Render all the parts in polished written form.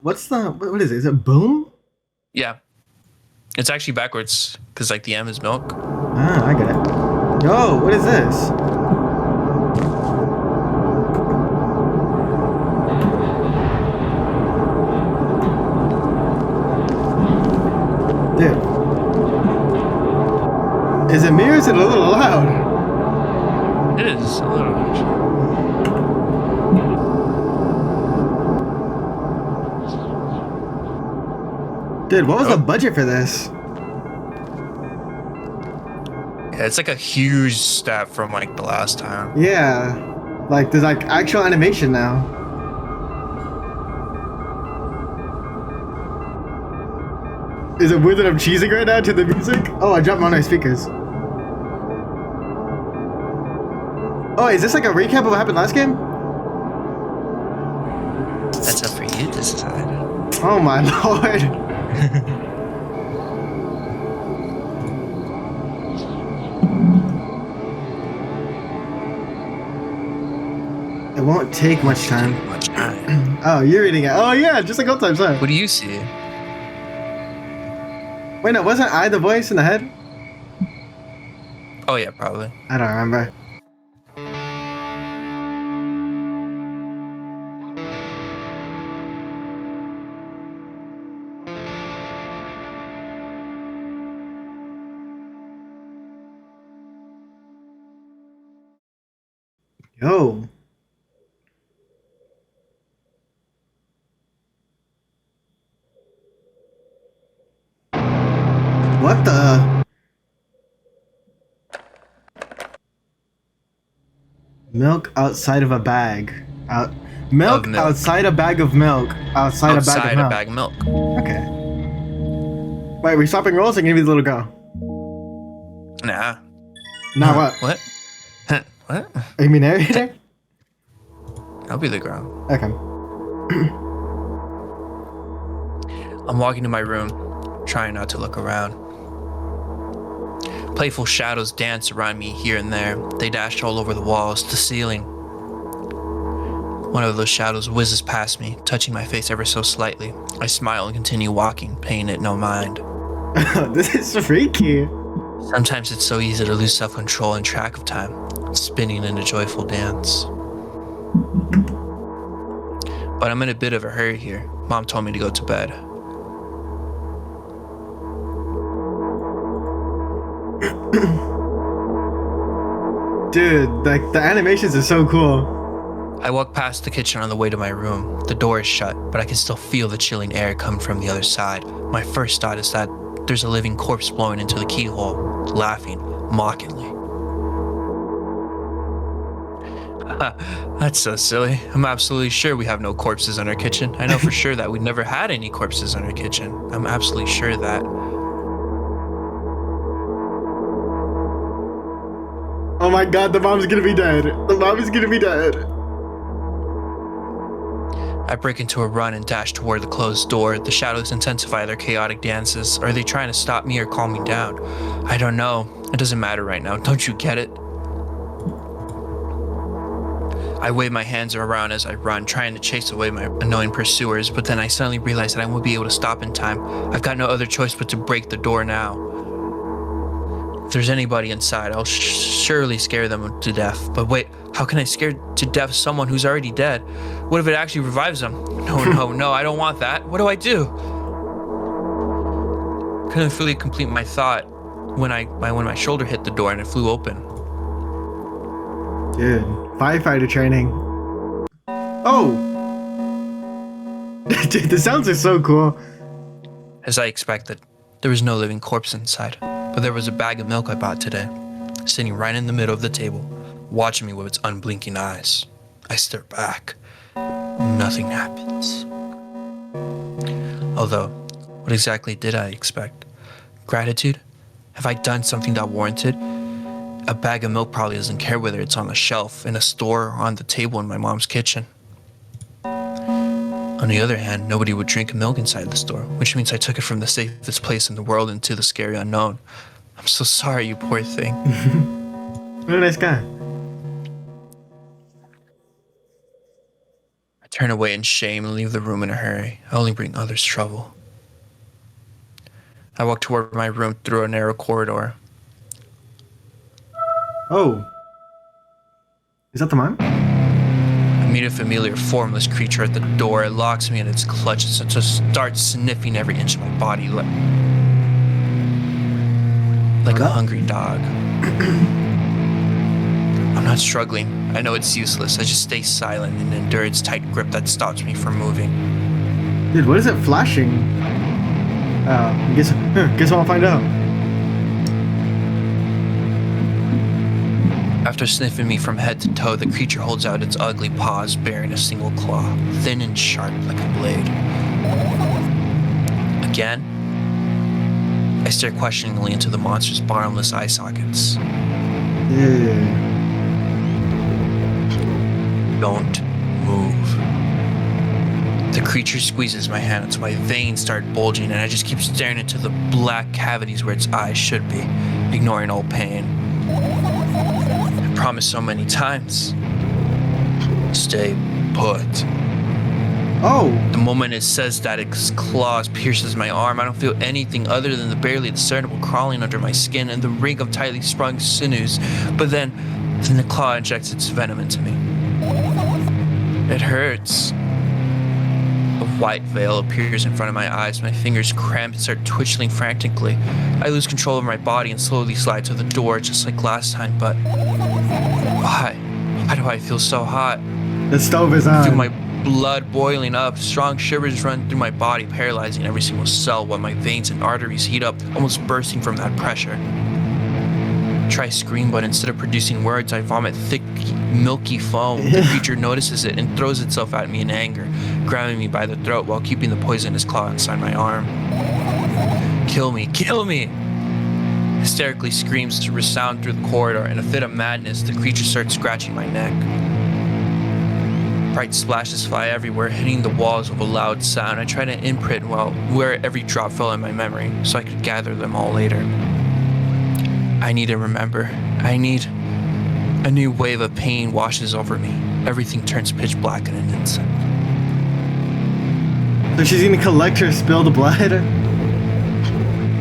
What's the what is it? Is it boom? Yeah, it's actually backwards because like the M is milk. Ah, I get it. Yo, what is this? Dude, is it me or is it a little loud? It is a little. Dude, what was the Oh, budget for this? yeah, it's like a huge step from like the last time. Yeah, like there's like actual animation now. Is it weird that I'm cheesing right now to the music? Oh, I dropped one of my speakers. Oh, is this like a recap of what happened last game? That's up for you to decide. Oh my lord. It won't take much time. Much time. Oh, you're reading it. Oh yeah, just like old times, huh? What do you see? Wait, no, wasn't I the voice in the head? Oh yeah, probably. I don't remember. Yo. What the? Milk outside of a bag. Out. Of Milk milk. outside a bag of milk. Outside a bag of Outside a milk. bag of milk. Okay. Wait, we swapping roles or can you be the little girl? Nah. Now what? What? What? You mean narrator? I'll be the girl. Okay. I'm walking to my room, trying not to look around. Playful shadows dance around me here and there. They dash all over the walls, the ceiling. One of those shadows whizzes past me, touching my face ever so slightly. I smile and continue walking, paying it no mind. This is freaky. Sometimes it's so easy to lose self-control and track of time, spinning in a joyful dance. But I'm in a bit of a hurry here. Mom told me to go to bed. Dude, like the animations are so cool. I walk past the kitchen on the way to my room. The door is shut, but I can still feel the chilling air coming from the other side. My first thought is that there's a living corpse blowing into the keyhole, laughing mockingly. That's so silly. I'm absolutely sure we have no corpses in our kitchen. I know for sure that we never had any corpses in our kitchen. I'm absolutely sure that. Oh my god, the mom's gonna be dead. The mom is gonna be dead. I break into a run and dash toward the closed door. The shadows intensify their chaotic dances. Are they trying to stop me or calm me down? I don't know. It doesn't matter right now. Don't you get it? I wave my hands around as I run, trying to chase away my annoying pursuers, but then I suddenly realize that I won't be able to stop in time. I've got no other choice but to break the door now. If there's anybody inside, I'll surely scare them to death. But wait, how can I scare to death someone who's already dead? What if it actually revives them? No, I don't want that. What do I do? Couldn't fully complete my thought when my shoulder hit the door and it flew open. Dude, firefighter training. Oh! Dude, the sounds are so cool. As I expected, there was no living corpse inside, but there was a bag of milk I bought today, sitting right in the middle of the table, watching me with its unblinking eyes. I stare back. Nothing happens. Although, what exactly did I expect? Gratitude? Have I done something that warranted? A bag of milk probably doesn't care whether it's on the shelf, in a store, or on the table in my mom's kitchen. On the other hand, nobody would drink milk inside the store, which means I took it from the safest place in the world into the scary unknown. I'm so sorry, you poor thing. What a nice guy. Turn away in shame and leave the room in a hurry. I only bring others trouble. I walk toward my room through a narrow corridor. Oh. Is that the man? I meet a familiar, formless creature at the door. It locks me in its clutches and just starts sniffing every inch of my body like a hungry dog. I'm not struggling. I know it's useless. I just stay silent and endure its tight grip that stops me from moving. Dude, what is it flashing? Guess I'll find out. After sniffing me from head to toe, the creature holds out its ugly paws, bearing a single claw, thin and sharp like a blade. Again, I stare questioningly into the monster's bottomless eye sockets. Yeah. Don't move. The creature squeezes my hand until my veins start bulging, and I just keep staring into the black cavities where its eyes should be, ignoring all pain. I promised so many times. Stay put. Oh. The moment it says that, its claws pierces my arm. I don't feel anything other than the barely discernible crawling under my skin and the ring of tightly sprung sinews. But then the claw injects its venom into me. It hurts. A white veil appears in front of my eyes. My fingers cramp and start twitching frantically. I lose control of my body and slowly slide to the door, just like last time. But why? Why do I feel so hot? The stove is I on. feel my blood boiling up. Strong shivers run through my body, paralyzing every single cell while my veins and arteries heat up, almost bursting from that pressure. Try scream, but instead of producing words, I vomit thick, milky foam. The creature notices it and throws itself at me in anger, grabbing me by the throat while keeping the poisonous claw inside my arm. Kill me, kill me! Hysterically screams resound through the corridor. In a fit of madness, the creature starts scratching my neck. Bright splashes fly everywhere, hitting the walls with a loud sound. I try to imprint where every drop fell in my memory, so I could gather them all later. I need to remember. I need... A new wave of pain washes over me. Everything turns pitch black in an instant. So she's gonna collect her spilled blood?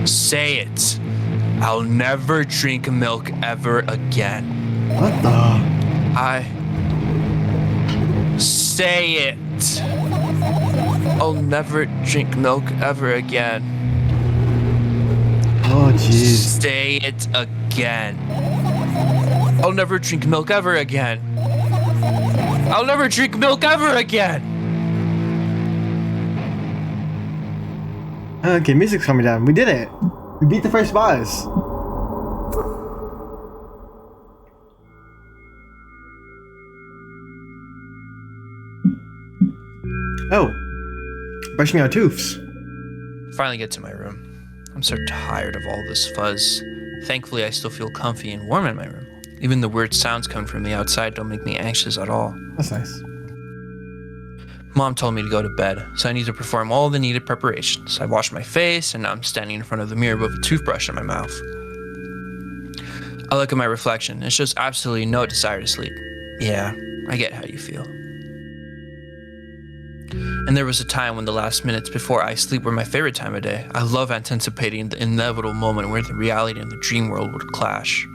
Say it. I'll never drink milk ever again. What the? Say it. I'll never drink milk ever again. Oh, jeez. Say it again. I'll never drink milk ever again. I'll never drink milk ever again. Okay, music's coming down. We did it. We beat the first boss. Oh. Brushing our teeths. Finally get to my room. I'm so tired of all this fuzz. Thankfully, I still feel comfy and warm in my room. Even the weird sounds coming from the outside don't make me anxious at all. That's nice. Mom told me to go to bed, so I need to perform all the needed preparations. I washed my face, and now I'm standing in front of the mirror with a toothbrush in my mouth. I look at my reflection. It shows absolutely no desire to sleep. Yeah, I get how you feel. And there was a time when the last minutes before I sleep were my favorite time of day. I love anticipating the inevitable moment where the reality and the dream world would clash.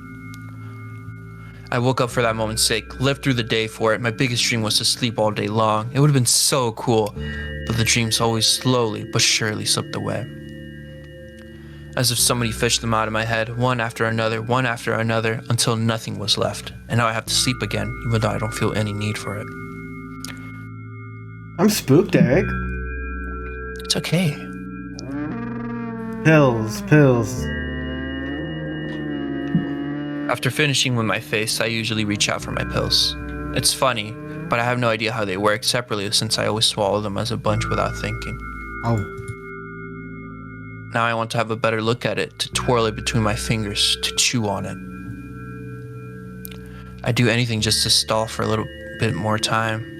I woke up for that moment's sake, lived through the day for it. My biggest dream was to sleep all day long. It would have been so cool, but the dreams always slowly but surely slipped away. As if somebody fished them out of my head, one after another, until nothing was left. And now I have to sleep again, even though I don't feel any need for it. I'm spooked, Eric. It's okay. Pills. After finishing with my face, I usually reach out for my pills. It's funny, but I have no idea how they work separately since I always swallow them as a bunch without thinking. Oh. Now I want to have a better look at it, to twirl it between my fingers, to chew on it. I'd do anything just to stall for a little bit more time.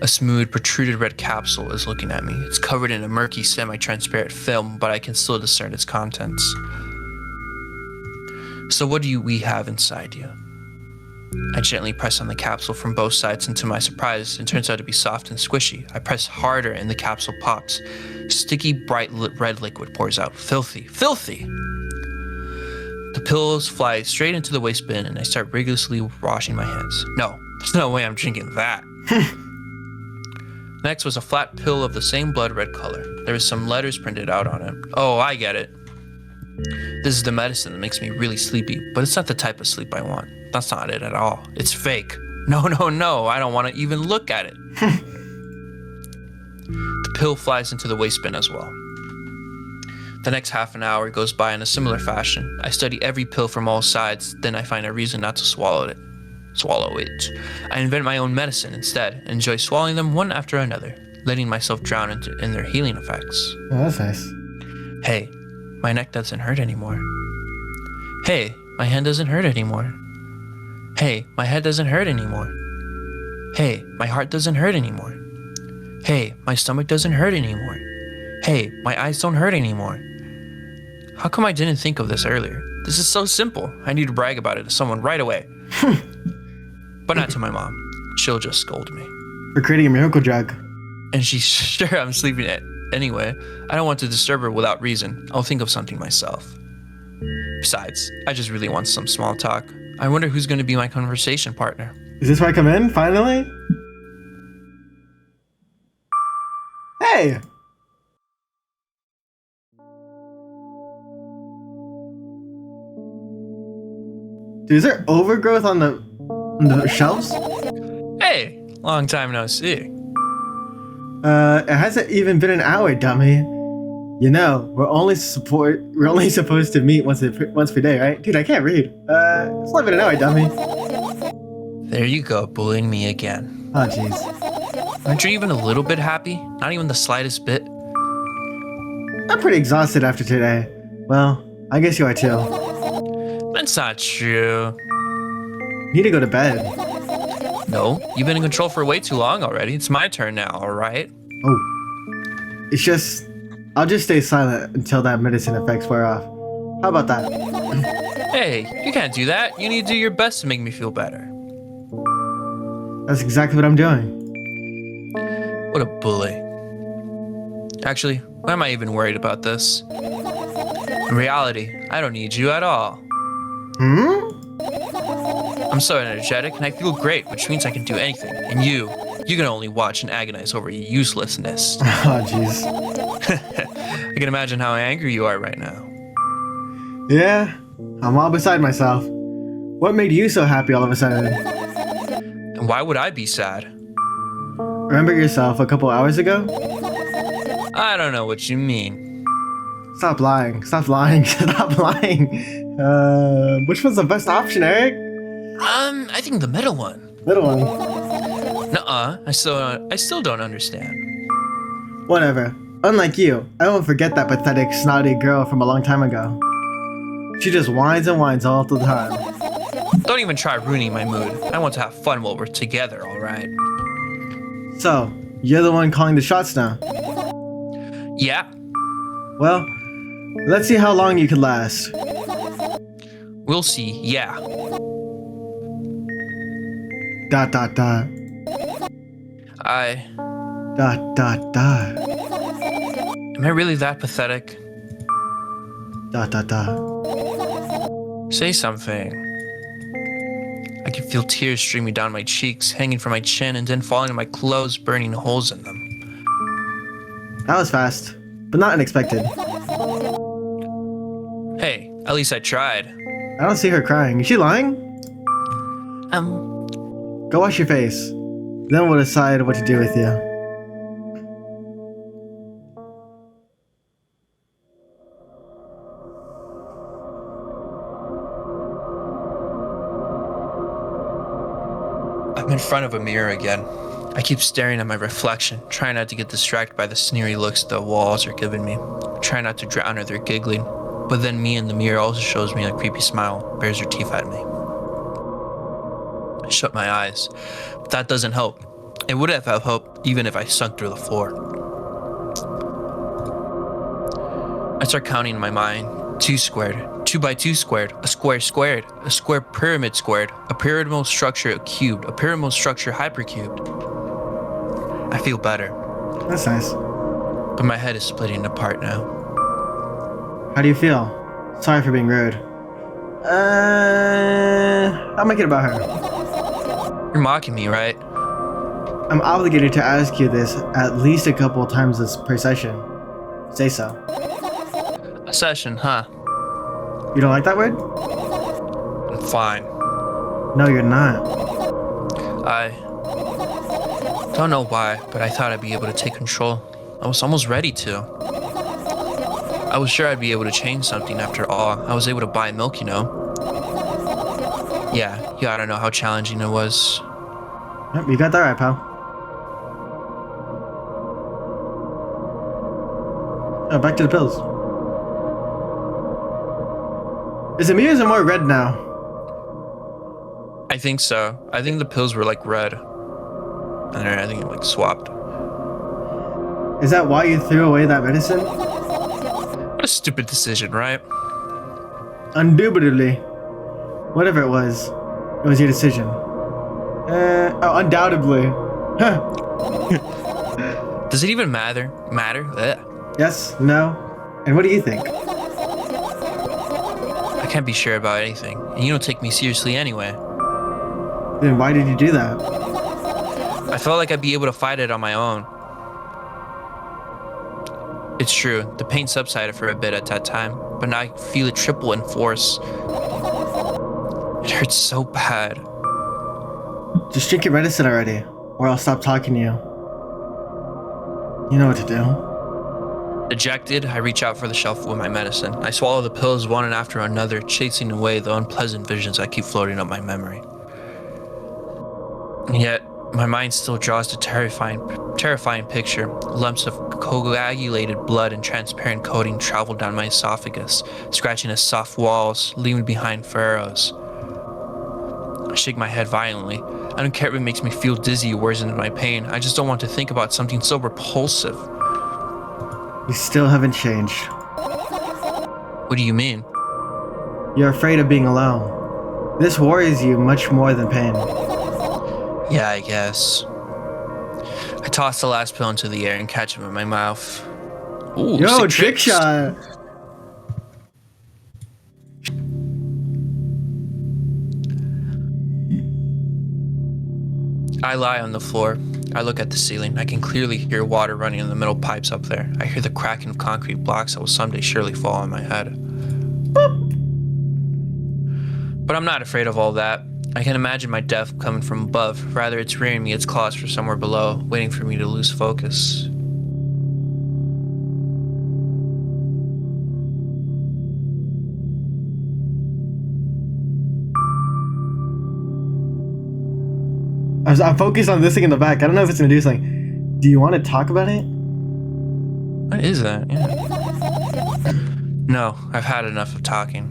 A smooth, protruded red capsule is looking at me. It's covered in a murky, semi-transparent film, but I can still discern its contents. So what do we have inside you? I gently press on the capsule from both sides, and to my surprise, it turns out to be soft and squishy. I press harder and the capsule pops. Sticky, bright red liquid pours out. Filthy. Filthy! The pills fly straight into the waste bin, and I start rigorously washing my hands. No, there's no way I'm drinking that. Next was a flat pill of the same blood red color. There was some letters printed out on it. Oh, I get it. This is the medicine that makes me really sleepy, but it's not the type of sleep I want. That's not it at all. It's fake. No, I don't want to even look at it. The pill flies into the waste bin as well. The next half an hour goes by in a similar fashion. I study every pill from all sides, then I find a reason not to swallow it. I invent my own medicine instead, and enjoy swallowing them one after another, letting myself drown in their healing effects. Oh, that's nice. Hey, my neck doesn't hurt anymore. Hey, my hand doesn't hurt anymore. Hey, my head doesn't hurt anymore. Hey, my heart doesn't hurt anymore. Hey, my stomach doesn't hurt anymore. Hey, my eyes don't hurt anymore. How come I didn't think of this earlier? This is so simple. I need to brag about it to someone right away. But not to my mom. She'll just scold me. For creating a miracle drug. And she's sure I'm sleeping anyway. I don't want to disturb her without reason. I'll think of something myself. Besides, I just really want some small talk. I wonder who's going to be my conversation partner. Is this where I come in, finally? Hey! Dude, is there overgrowth on the shelves? Hey, long time no see. It hasn't even been an hour, dummy. You know, we're only supposed to meet once per day, right? Dude, I can't read. It's not been an hour, dummy. There you go, bullying me again. Oh, jeez. Aren't you even a little bit happy? Not even the slightest bit? I'm pretty exhausted after today. Well, I guess you are too. That's not true. Need to go to bed. No, you've been in control for way too long already. It's my turn now, alright? Oh. It's just... I'll just stay silent until that medicine effects wear off. How about that? Hey, you can't do that. You need to do your best to make me feel better. That's exactly what I'm doing. What a bully. Actually, why am I even worried about this? In reality, I don't need you at all. I'm so energetic and I feel great, which means I can do anything. And you can only watch and agonize over your uselessness. Oh, jeez. I can imagine how angry you are right now. Yeah, I'm all beside myself. What made you so happy all of a sudden? And why would I be sad? Remember yourself a couple hours ago? I don't know what you mean. Stop lying. Stop lying. Stop lying. Which one's the best option, Eric? I think the middle one. Middle one. Nuh-uh. I still don't understand. Whatever. Unlike you, I won't forget that pathetic, snotty girl from a long time ago. She just whines and whines all the time. Don't even try ruining my mood. I want to have fun while we're together, alright? So, you're the one calling the shots now? Yeah. Well, let's see how long you can last. We'll see, yeah. ... I... Am I really that pathetic? ... Say something. I can feel tears streaming down my cheeks, hanging from my chin, and then falling to my clothes, burning holes in them. That was fast, but not unexpected. Hey, at least I tried. I don't see her crying. Is she lying? Go wash your face. Then we'll decide what to do with you. I'm in front of a mirror again. I keep staring at my reflection, trying not to get distracted by the sneery looks the walls are giving me. Trying not to drown in their giggling. But then me in the mirror also shows me a creepy smile, bares her teeth at me. I shut my eyes, but that doesn't help. It would have helped even if I sunk through the floor. I start counting in my mind. 2 squared, 2 by 2 squared, a square squared, a square pyramid squared, a pyramidal structure cubed, a pyramidal structure hypercubed. I feel better, That's nice. but my head is splitting apart now. How do you feel? Sorry for being rude. I'll make it about her. You're mocking me, right? I'm obligated to ask you this at least a couple of times per session. Say so. A session, huh? You don't like that word? I'm fine. No, you're not. I don't know why, but I thought I'd be able to take control. I was almost ready to. I was sure I'd be able to change something after all. I was able to buy milk, you know. Yeah, you gotta know how challenging it was. Yep, you got that right, pal. Oh, back to the pills. Is it me or is it more red now? I think so. I think the pills were like red. And then I think it like swapped. Is that why you threw away that medicine? What a stupid decision, right? Indubitably. Whatever it was your decision. Undoubtedly. Huh. Does it even matter? Ugh. Yes? No? And what do you think? I can't be sure about anything. And you don't take me seriously anyway. Then why did you do that? I felt like I'd be able to fight it on my own. It's true, the pain subsided for a bit at that time, but now I feel it triple in force. It hurts so bad. Just drink your medicine already, or I'll stop talking to you. You know what to do. Dejected, I reach out for the shelf with my medicine. I swallow the pills one after another, chasing away the unpleasant visions that keep floating up my memory. And yet, my mind still draws the terrifying picture. Lumps of coagulated blood and transparent coating travel down my esophagus, scratching the soft walls, leaving behind furrows. I shake my head violently. I don't care if it makes me feel dizzy or worsen my pain. I just don't want to think about something so repulsive. You still haven't changed. What do you mean? You're afraid of being alone. This worries you much more than pain. Yeah, I guess. I toss the last pill into the air and catch him in my mouth. Ooh, Yo, sick trick tricks. shot! I lie on the floor. I look at the ceiling. I can clearly hear water running in the metal pipes up there. I hear the cracking of concrete blocks that will someday surely fall on my head. Boop. But I'm not afraid of all that. I can imagine my death coming from above. Rather, it's rearing me its claws from somewhere below, waiting for me to lose focus. I'm focused on this thing in the back. I don't know if it's gonna do something. Do you want to talk about it? What is that? Yeah. No, I've had enough of talking.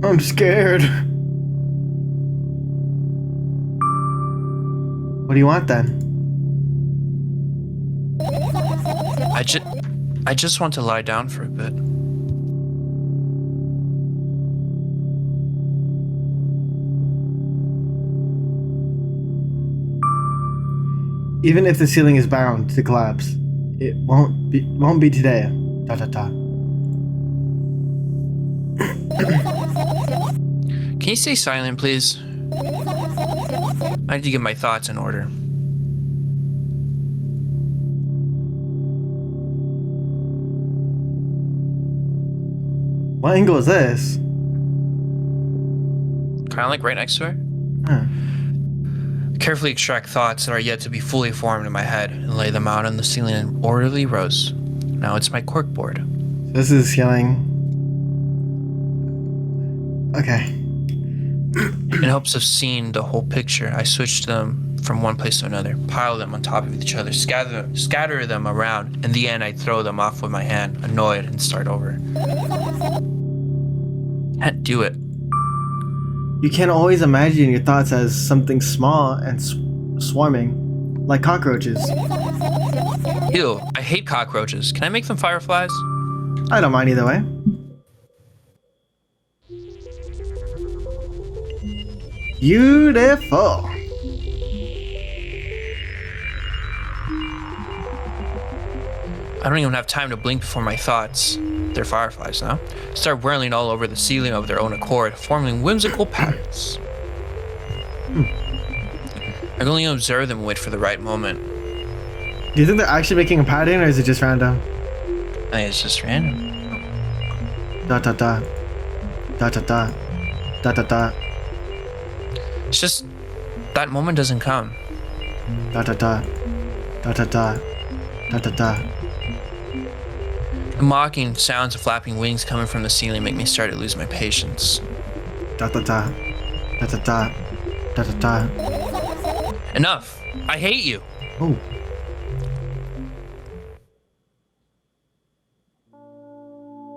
I'm scared. What do you want then? I just want to lie down for a bit. Even if the ceiling is bound to collapse, it won't be today. ... Can you stay silent, please? I need to get my thoughts in order. What angle is this? Kind of like right next to her? Huh. Carefully extract thoughts that are yet to be fully formed in my head and lay them out on the ceiling in orderly rows. Now it's my corkboard. This is healing. Okay. In hopes of seeing the whole picture, I switch them from one place to another, pile them on top of each other, scatter them around. In the end, I throw them off with my hand, annoyed, and start over. Can't do it. You can't always imagine your thoughts as something small and swarming, like cockroaches. Ew, I hate cockroaches. Can I make them fireflies? I don't mind either way. Beautiful. I don't even have time to blink before my thoughts, they're fireflies now, start whirling all over the ceiling of their own accord, forming whimsical patterns. I can only observe them and wait for the right moment. Do you think they're actually making a pattern, or is it just random? I think it's just random. Da da da. Da da da. Da da da. It's just that moment doesn't come. Da da da. Da da da. Da da da. The mocking sounds of flapping wings coming from the ceiling make me start to lose my patience. Da da da. Da da da. Da da da. Enough! I hate you! Oh.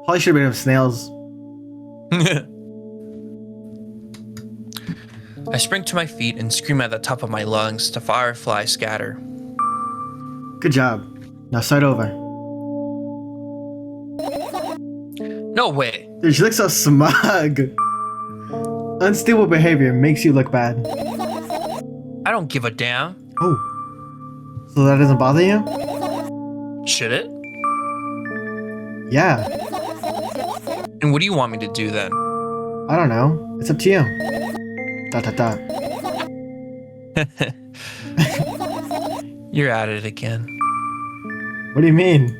Probably should have made them snails. I spring to my feet and scream at the top of my lungs. The fireflies scatter. Good job. Now start over. No way! Dude, she looks so smug. Unstable behavior makes you look bad. I don't give a damn. Oh. So that doesn't bother you? Should it? Yeah. And what do you want me to do then? I don't know. It's up to you. Da da da. You're at it again. What do you mean?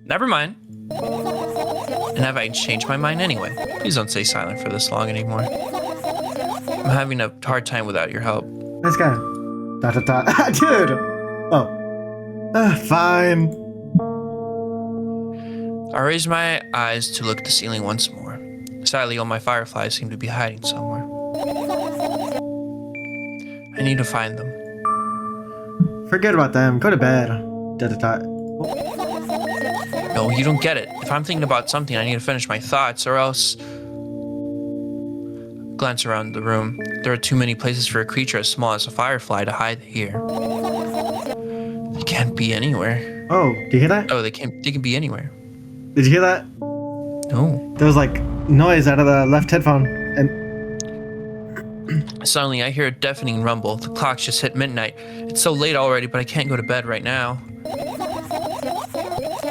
Never mind. And have I changed my mind anyway? Please don't stay silent for this long anymore. I'm having a hard time without your help. Nice guy. Da da da. Dude! Oh. Fine. I raise my eyes to look at the ceiling once more. Sadly, all my fireflies seem to be hiding somewhere. I need to find them. Forget about them. Go to bed. Da da da. No, you don't get it. If I'm thinking about something, I need to finish my thoughts, or else... Glance around the room. There are too many places for a creature as small as a firefly to hide here. They can't be anywhere. Oh, do you hear that? Oh, they can be anywhere. Did you hear that? No. There was like noise out of the left headphone, and Suddenly, I hear a deafening rumble. The clock's just hit midnight. It's so late already, but I can't go to bed right now.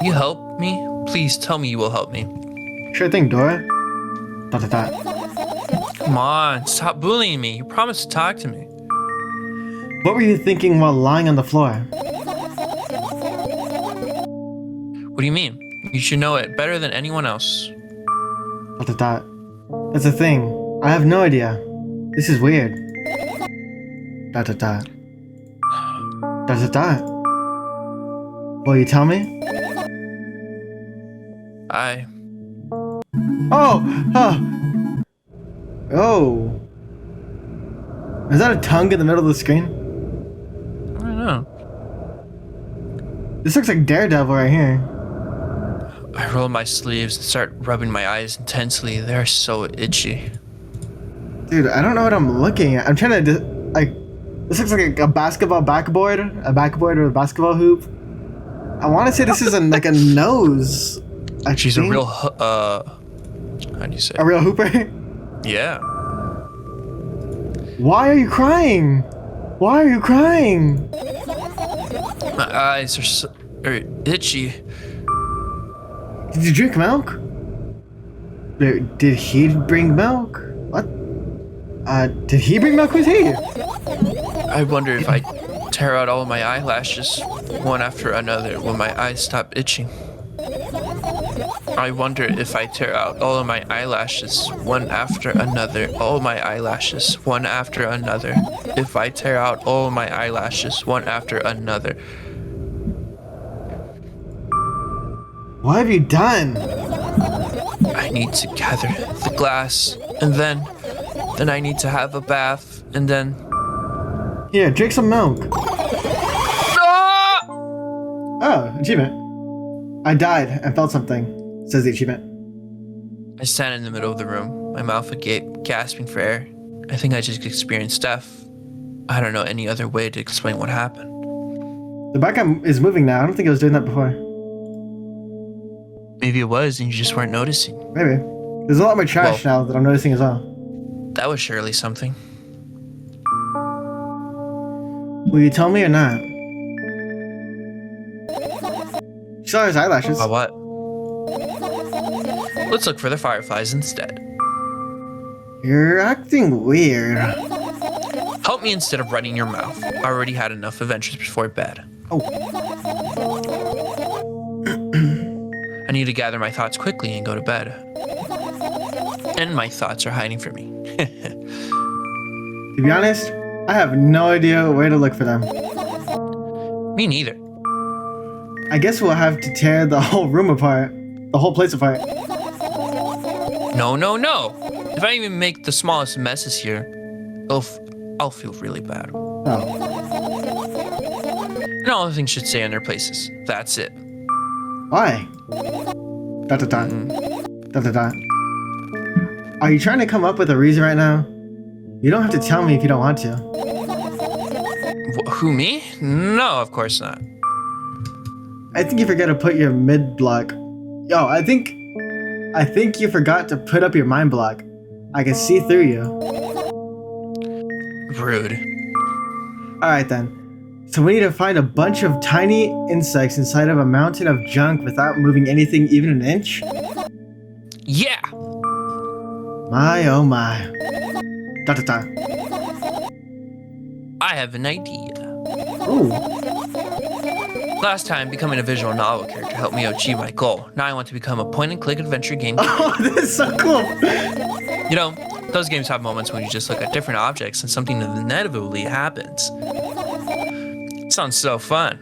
You help me? Please tell me you will help me. sure thing, Dora. Da da da. Come on, stop bullying me. You promised to talk to me. What were you thinking while lying on the floor? What do you mean? You should know it better than anyone else. Da da da. That's the thing. I have no idea. This is weird. Da da da. Da da da. Will you tell me? Oh! Oh! Oh! Is that a tongue in the middle of the screen? I don't know. This looks like Daredevil right here. I roll my sleeves and start rubbing my eyes intensely. They're so itchy. Dude, I don't know what I'm looking at. I'm trying to, like, this looks like a basketball backboard. A backboard with a basketball hoop. I want to say this is like a nose. She's a real, how do you say? A real hooper? Yeah. Why are you crying? Why are you crying? My eyes are itchy. Did you drink milk? Did he bring milk? What? Did he bring milk with he? I wonder if I tear out all of my eyelashes one after another when my eyes stop itching. I wonder if I tear out all of my eyelashes one after another, all my eyelashes one after another. If I tear out all my eyelashes one after another. What have you done? I need to gather the glass, and then I need to have a bath, and then... Here, drink some milk. Ah! Oh, achievement. I died and felt something, says the achievement. I stand in the middle of the room, my mouth agape, gasping for air. I think I just experienced death. I don't know any other way to explain what happened. The background is moving now. I don't think it was doing that before. Maybe it was and you just weren't noticing. Maybe. There's a lot more trash now that I'm noticing as well. That was surely something. Will you tell me or not? She saw his eyelashes. About what? Let's look for the fireflies instead. You're acting weird. Help me instead of running your mouth. I already had enough adventures before bed. Oh. I need to gather my thoughts quickly and go to bed. And my thoughts are hiding from me. To be honest, I have no idea where to look for them. Me neither. I guess we'll have to tear the whole room apart. The whole place apart. No, no, no. If I even make the smallest messes here, I'll feel really bad. Oh. And all the things should stay in their places. That's it. Why? Dot dot dot. Dot dot dot. Are you trying to come up with a reason right now? You don't have to tell me if you don't want to. Who, me? No, of course not. I think you forgot to put your mid block. Yo, I think you forgot to put up your mind block. I can see through you. Rude. Alright then. So we need to find a bunch of tiny insects inside of a mountain of junk without moving anything even an inch? Yeah! My oh my. Dot dot dot. I have an idea. Ooh. Last time, becoming a visual novel character helped me achieve my goal. Now I want to become a point-and-click adventure game. Oh, this is so cool! You know, those games have moments when you just look at different objects and something inevitably happens. It sounds so fun.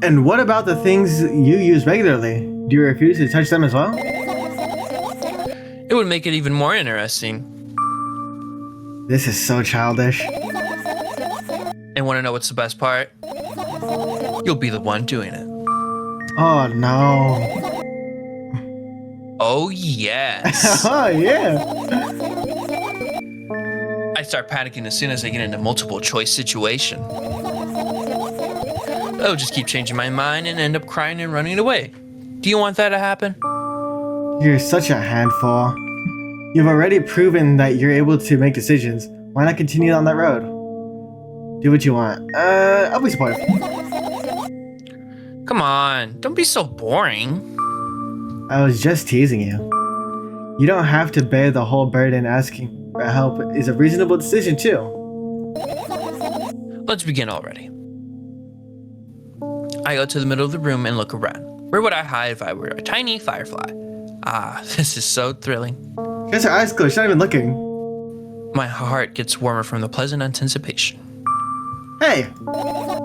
And what about the things you use regularly? Do you refuse to touch them as well? It would make it even more interesting. This is so childish. And want to know what's the best part? You'll be the one doing it. Oh no. Oh, yes. Oh yeah. I start panicking as soon as I get into multiple choice situation. I'll just keep changing my mind and end up crying and running away. Do you want that to happen? You're such a handful. You've already proven that you're able to make decisions. Why not continue on that road? Do what you want. I'll be supportive. Come on, don't be so boring. I was just teasing you. You don't have to bear the whole burden. Asking for help is a reasonable decision too. Let's begin already. I go to the middle of the room and look around. Where would I hide if I were a tiny firefly? Ah, this is so thrilling. She has her eyes closed. She's not even looking. My heart gets warmer from the pleasant anticipation. Hey!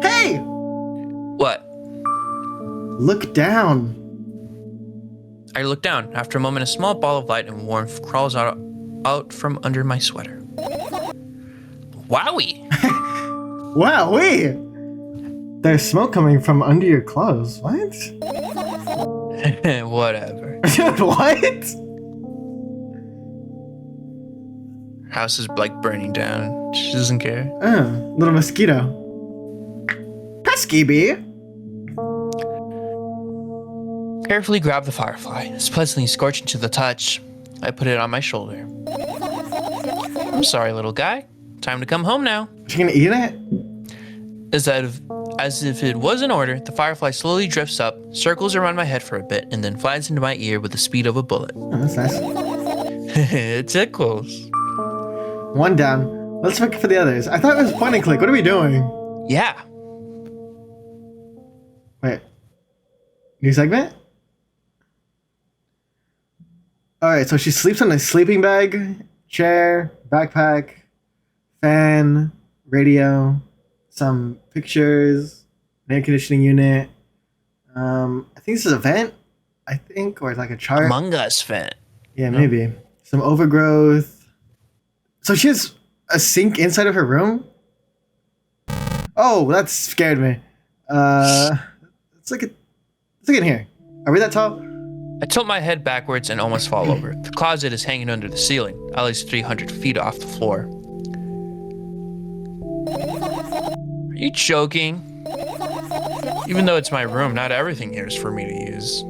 Hey! What? Look down. I look down. After a moment, a small ball of light and warmth crawls out from under my sweater. Wowie! Wow, wait! There's smoke coming from under your clothes. What? Whatever. What? House is like burning down. She doesn't care. Little mosquito. Pesky bee. Carefully grab the firefly. It's pleasantly scorching to the touch. I put it on my shoulder. I'm sorry, little guy. Time to come home now. She gonna eat it? As if it was in order, the firefly slowly drifts up, circles around my head for a bit, and then flies into my ear with the speed of a bullet. Oh, that's nice. It tickles. One down. Let's look for the others. I thought it was point and click. What are we doing? Yeah. Wait. New segment? Alright, so she sleeps on a sleeping bag, chair, backpack, fan, radio, some pictures, an air conditioning unit. I think this is a vent, I think, or like a chart. Among Us vent. Yeah, maybe. Some overgrowth. So she has a sink inside of her room? Oh, that scared me. Let's look in here. Are we that tall? I tilt my head backwards and almost fall over. The closet is hanging under the ceiling, at least 300 feet off the floor. Are you joking? Even though it's my room, not everything here is for me to use.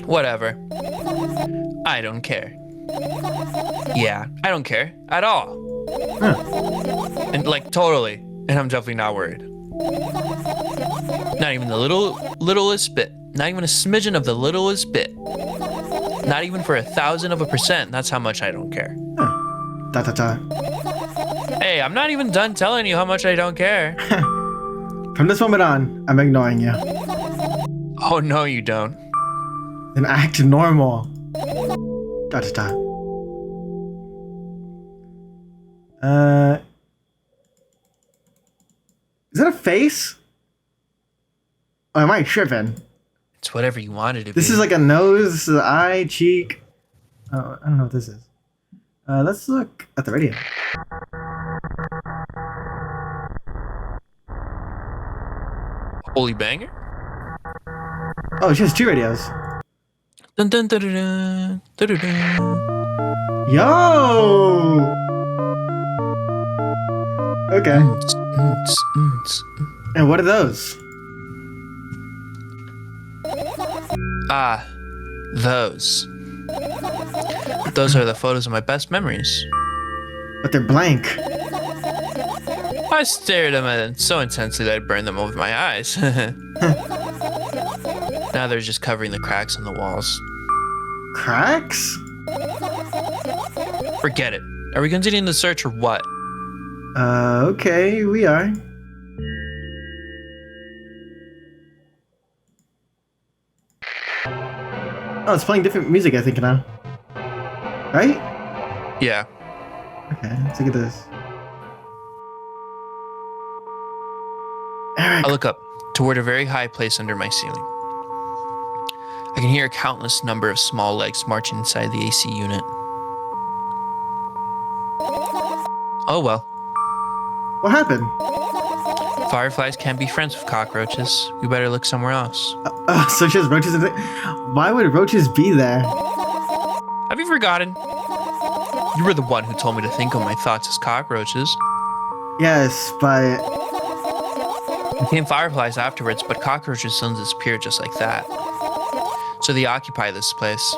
Whatever. I don't care. Yeah, I don't care at all. Huh. And like totally. And I'm definitely not worried. Not even the littlest bit. Not even a smidgen of the littlest bit. Not even for 1,000%. That's how much I don't care. Huh. Dot dot dot. Hey, I'm not even done telling you how much I don't care. From this moment on, I'm ignoring you. Oh, no, you don't. Then act normal. Dot dot dot. Is that a face? Oh, am I tripping? It's whatever you wanted to be. This is like a nose, this is an eye, cheek. Oh, I don't know what this is. Let's look at the radio. Holy banger? Oh, she has 2 radios. Dun, dun, dun, dun, dun, dun, dun, dun. Yo! Okay. And what are those? Ah, those. Those are the photos of my best memories. But they're blank. I stared at them so intensely that I burned them over my eyes. Now they're just covering the cracks in the walls. Cracks? Forget it. Are we continuing the search or what? Okay, we are. Oh, it's playing different music, I think, now. Right? Yeah. Okay, let's look at this. Eric! I look up toward a very high place under my ceiling. I can hear a countless number of small legs marching inside the AC unit. Oh well. What happened? Fireflies can't be friends with cockroaches. We better look somewhere else. So she has roaches in it? Why would roaches be there? Have you forgotten? You were the one who told me to think of my thoughts as cockroaches. Yes, but... Became fireflies afterwards, but cockroaches don't disappear just like that. So they occupy this place.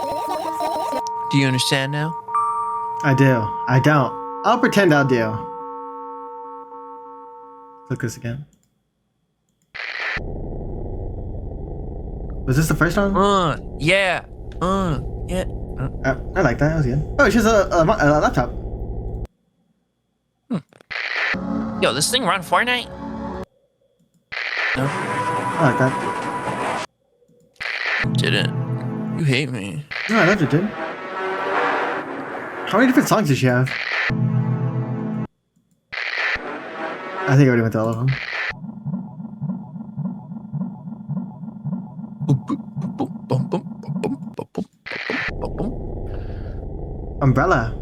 Do you understand now? I do. I don't. I'll pretend I do. Click this again. Was this the first one? Yeah. Yeah. I like that. That was good. Oh, she has a laptop. Yo, this thing run Fortnite? No, I like that. didn't. You hate me. No, I loved it, dude. How many different songs does she have? I think I already went to all of them. Umbrella.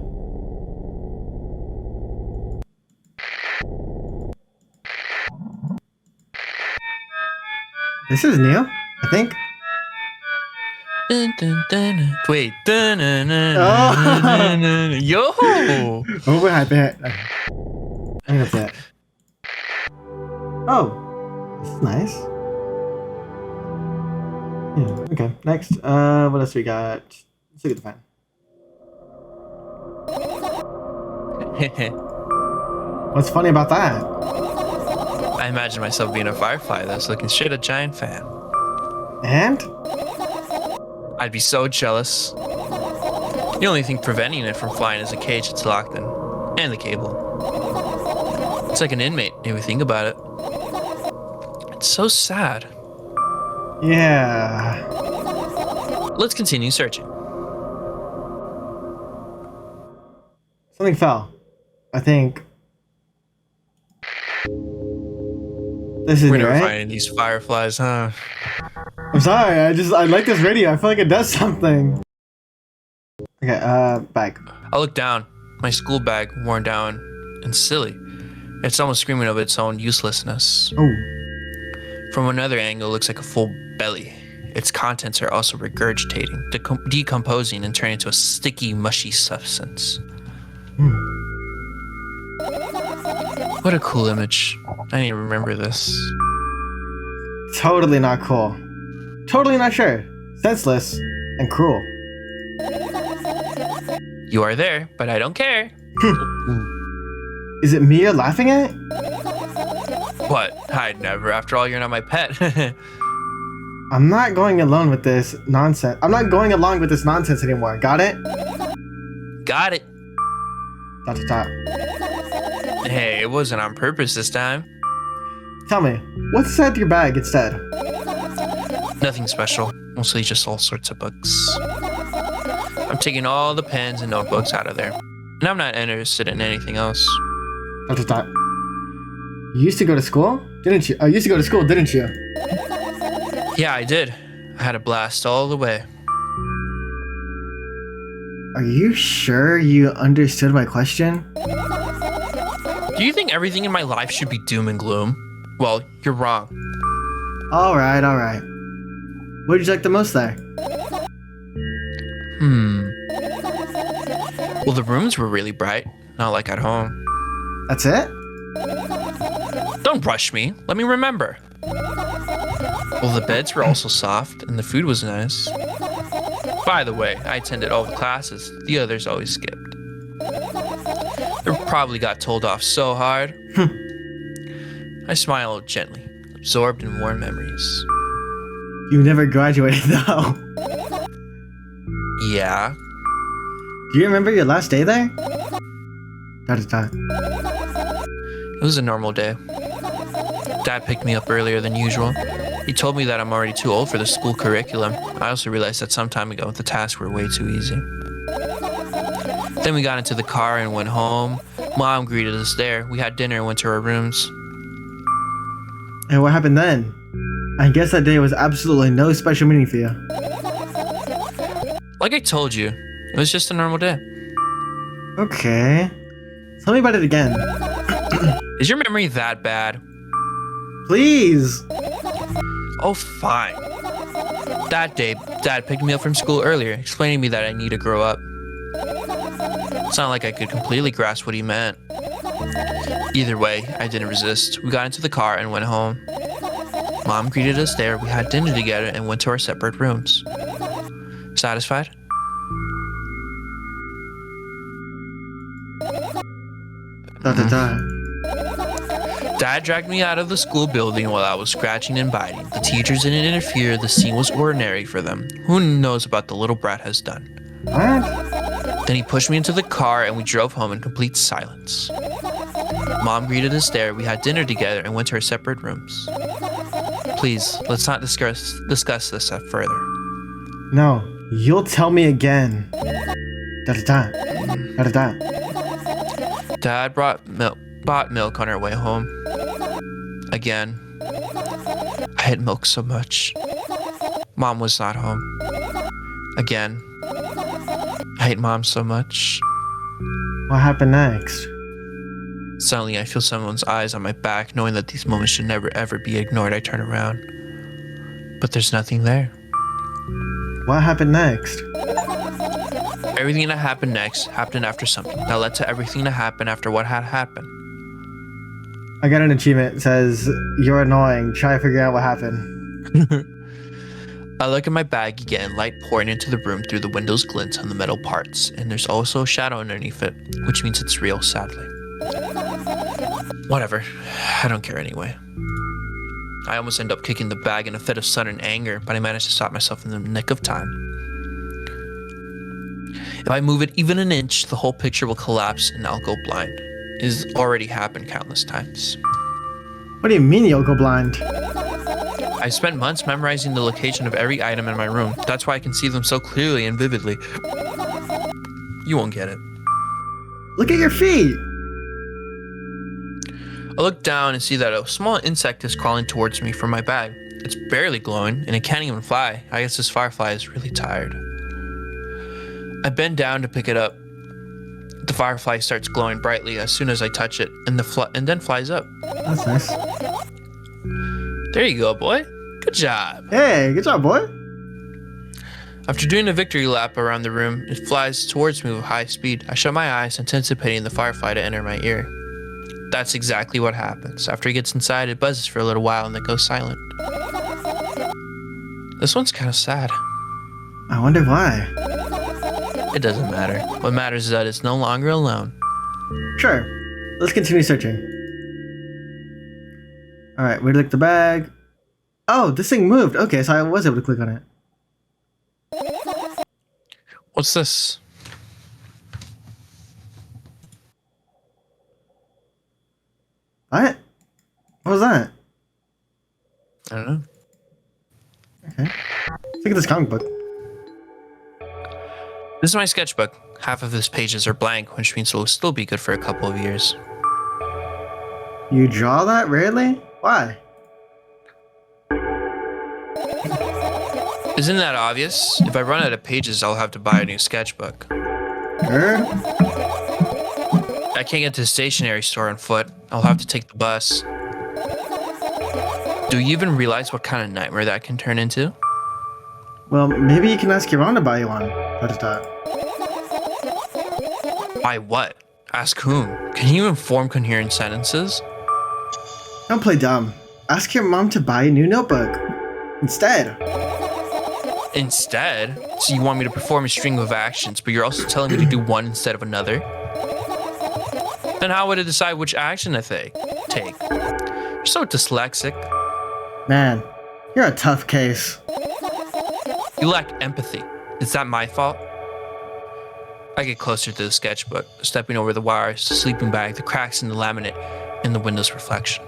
This is new, I think. Dun, dun, dun, dun. Wait. Dun, dun, dun, Oh. dun, dun, dun, dun. Yo! Overhype it. I'm gonna say it. Oh, this is nice. Yeah, okay. Next, what else we got? Let's look at the fan. What's funny about that? I imagine myself being a firefly that's looking straight at a giant fan. And? I'd be so jealous. The only thing preventing it from flying is the cage it's locked in. And the cable. It's like an inmate, if you think about it. It's so sad. Yeah. Let's continue searching. Something fell. I think. This is We're new, never right? finding these fireflies, huh? I'm sorry, I like this radio. I feel like it does something. Okay, bag. I look down. My school bag, worn down and silly. It's almost screaming of its own uselessness. Oh. From another angle, it looks like a full belly. Its contents are also regurgitating, decomposing, and turning into a sticky, mushy substance. What a cool image. I need to remember this. Totally not cool. Totally not sure. Senseless and cruel. You are there, but I don't care. Is it me you're laughing at? What? I'd never. After all, you're not my pet. I'm not going along with this nonsense. I'm not going along with this nonsense anymore. Got it? Got it. Dot to top. Hey, it wasn't on purpose this time. Tell me, what's inside your bag instead? Nothing special. Mostly just all sorts of books. I'm taking all the pens and notebooks out of there. And I'm not interested in anything else. Dot to top. You used to go to school? Didn't you? You used to go to school, didn't you? Yeah, I did. I had a blast all the way. Are you sure you understood my question? Do you think everything in my life should be doom and gloom? Well, you're wrong. Alright, alright. What did you like the most there? Well, the rooms were really bright. Not like at home. That's it? Don't rush me. Let me remember. Well, the beds were also soft, and the food was nice. By the way, I attended all the classes. The others always skipped. They probably got told off so hard. I smiled gently, absorbed in warm memories. You never graduated though. Yeah. Do you remember your last day there? Dot to dot. It was a normal day. Dad picked me up earlier than usual. He told me that I'm already too old for the school curriculum. I also realized that some time ago the tasks were way too easy. Then we got into the car and went home. Mom greeted us there. We had dinner and went to our rooms. And what happened then? I guess that day was absolutely no special meaning for you. Like I told you, it was just a normal day. Okay. Tell me about it again. Is your memory that bad? Please. Oh, fine. That day, Dad picked me up from school earlier, explaining to me that I need to grow up. It's not like I could completely grasp what he meant. Either way, I didn't resist. We got into the car and went home. Mom greeted us there, we had dinner together, and went to our separate rooms. Satisfied? Dot to dot. Dad dragged me out of the school building while I was scratching and biting. The teachers didn't interfere, the scene was ordinary for them. Who knows what the little brat has done? What? Then he pushed me into the car and we drove home in complete silence. Mom greeted us there, we had dinner together and went to our separate rooms. Please, let's not discuss this further. No, you'll tell me again. Dot to dot. Dot to dot. Dad bought milk on our way home. Again. I hate milk so much. Mom was not home. Again. I hate Mom so much. What happened next? Suddenly, I feel someone's eyes on my back, knowing that these moments should never ever be ignored. I turn around. But there's nothing there. What happened next? Everything that happened next happened after something that led to everything that happened after what had happened. I got an achievement. It says, you're annoying. Try to figure out what happened. I look at my bag again, light pouring into the room through the windows glints on the metal parts, and there's also a shadow underneath it, which means it's real, sadly. Whatever. I don't care anyway. I almost end up kicking the bag in a fit of sudden anger, but I managed to stop myself in the nick of time. If I move it even an inch, the whole picture will collapse and I'll go blind. It has already happened countless times. What do you mean you'll go blind? I spent months memorizing the location of every item in my room. That's why I can see them so clearly and vividly. You won't get it. Look at your feet. I look down and see that a small insect is crawling towards me from my bag. It's barely glowing, and it can't even fly. I guess this firefly is really tired. I bend down to pick it up. The firefly starts glowing brightly as soon as I touch it, and then flies up. That's nice. There you go, boy. Good job. Hey, good job, boy. After doing a victory lap around the room, it flies towards me with high speed. I shut my eyes, anticipating the firefly to enter my ear. That's exactly what happens. After it gets inside, it buzzes for a little while and then goes silent. This one's kind of sad. I wonder why. It doesn't matter. What matters is that it's no longer alone. Sure. Let's continue searching. Alright, we look the bag. Oh, this thing moved. Okay, so I was able to click on it. What's this? What? What was that? I don't know. Okay. Let's look at this comic book. This is my sketchbook. Half of these pages are blank, which means it will still be good for a couple of years. You draw that? Really? Why? Isn't that obvious? If I run out of pages, I'll have to buy a new sketchbook. Sure. I can't get to the stationery store on foot. I'll have to take the bus. Do you even realize what kind of nightmare that can turn into? Well, maybe you can ask your mom to buy you one. Buy what? Ask whom? Can you even form coherent sentences? Don't play dumb. Ask your mom to buy a new notebook. Instead. Instead? So you want me to perform a string of actions, but you're also telling me to do one instead of another? Then how would I decide which action to take? You're so dyslexic. Man, you're a tough case. You lack empathy. Is that my fault? I get closer to the sketchbook, stepping over the wires, the sleeping bag, the cracks in the laminate, and the window's reflection.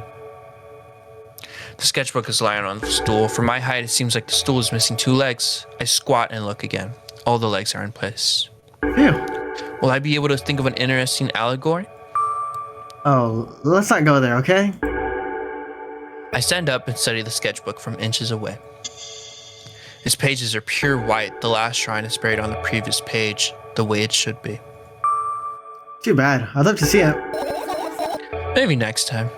The sketchbook is lying on the stool. For my height, it seems like the stool is missing 2 legs. I squat and look again. All the legs are in place. Phew. Will I be able to think of an interesting allegory? Oh, let's not go there, okay? I stand up and study the sketchbook from inches away. Its pages are pure white. The last shrine is buried on the previous page, the way it should be. Too bad. I'd love to see it. Maybe next time.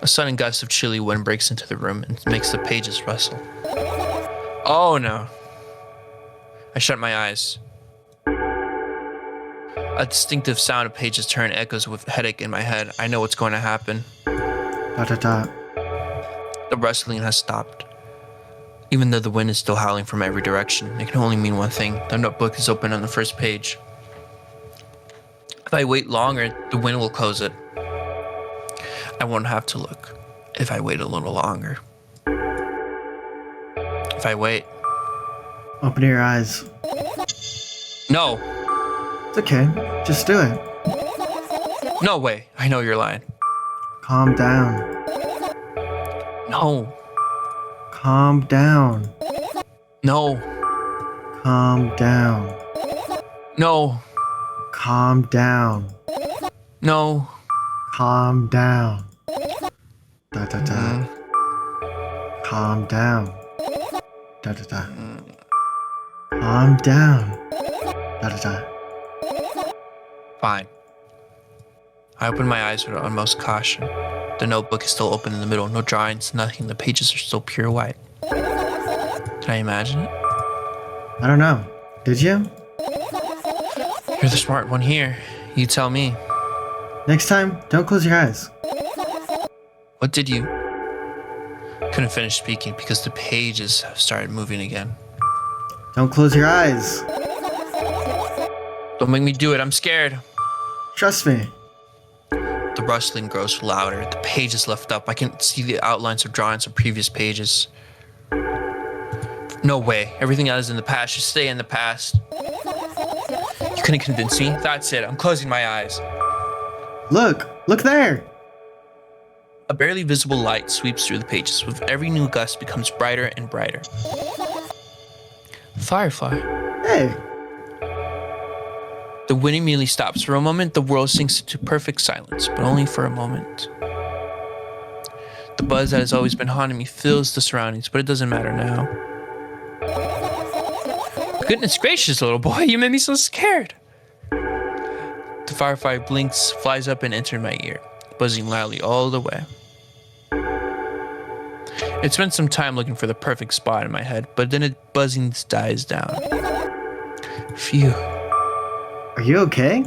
A sudden gust of chilly wind breaks into the room and makes the pages rustle. Oh no. I shut my eyes. A distinctive sound of pages turn echoes with headache in my head. I know what's going to happen. The rustling has stopped. Even though the wind is still howling from every direction, it can only mean one thing. The notebook is open on the first page. If I wait longer, the wind will close it. I won't have to look if I wait a little longer. If I wait. Open your eyes. No. It's okay. Just do it. No way. I know you're lying. Calm down. No. Calm down. No. Calm down. No. Calm down. No. Calm down. Calm down. Calm down. Fine. I open my eyes with utmost caution. The notebook is still open in the middle. No drawings, nothing. The pages are still pure white. Did I imagine it? I don't know. Did you? You're the smart one here. You tell me. Next time, don't close your eyes. What did you... Couldn't finish speaking because the pages have started moving again. Don't close your eyes. Don't make me do it. I'm scared. Trust me. The rustling grows louder. The pages lift up. I can see the outlines of drawings of previous pages. No way. Everything that is in the past should stay in the past. You couldn't convince me? That's it. I'm closing my eyes. Look there. A barely visible light sweeps through the pages. With every new gust, becomes brighter and brighter. Firefly. Hey. The wind immediately stops. For a moment, the world sinks into perfect silence, but only for a moment. The buzz that has always been haunting me fills the surroundings, but it doesn't matter now. Goodness gracious, little boy, you made me so scared. The firefly blinks, flies up, and enters my ear, buzzing loudly all the way. It spent some time looking for the perfect spot in my head, but then it buzzing dies down. Phew. Are you okay?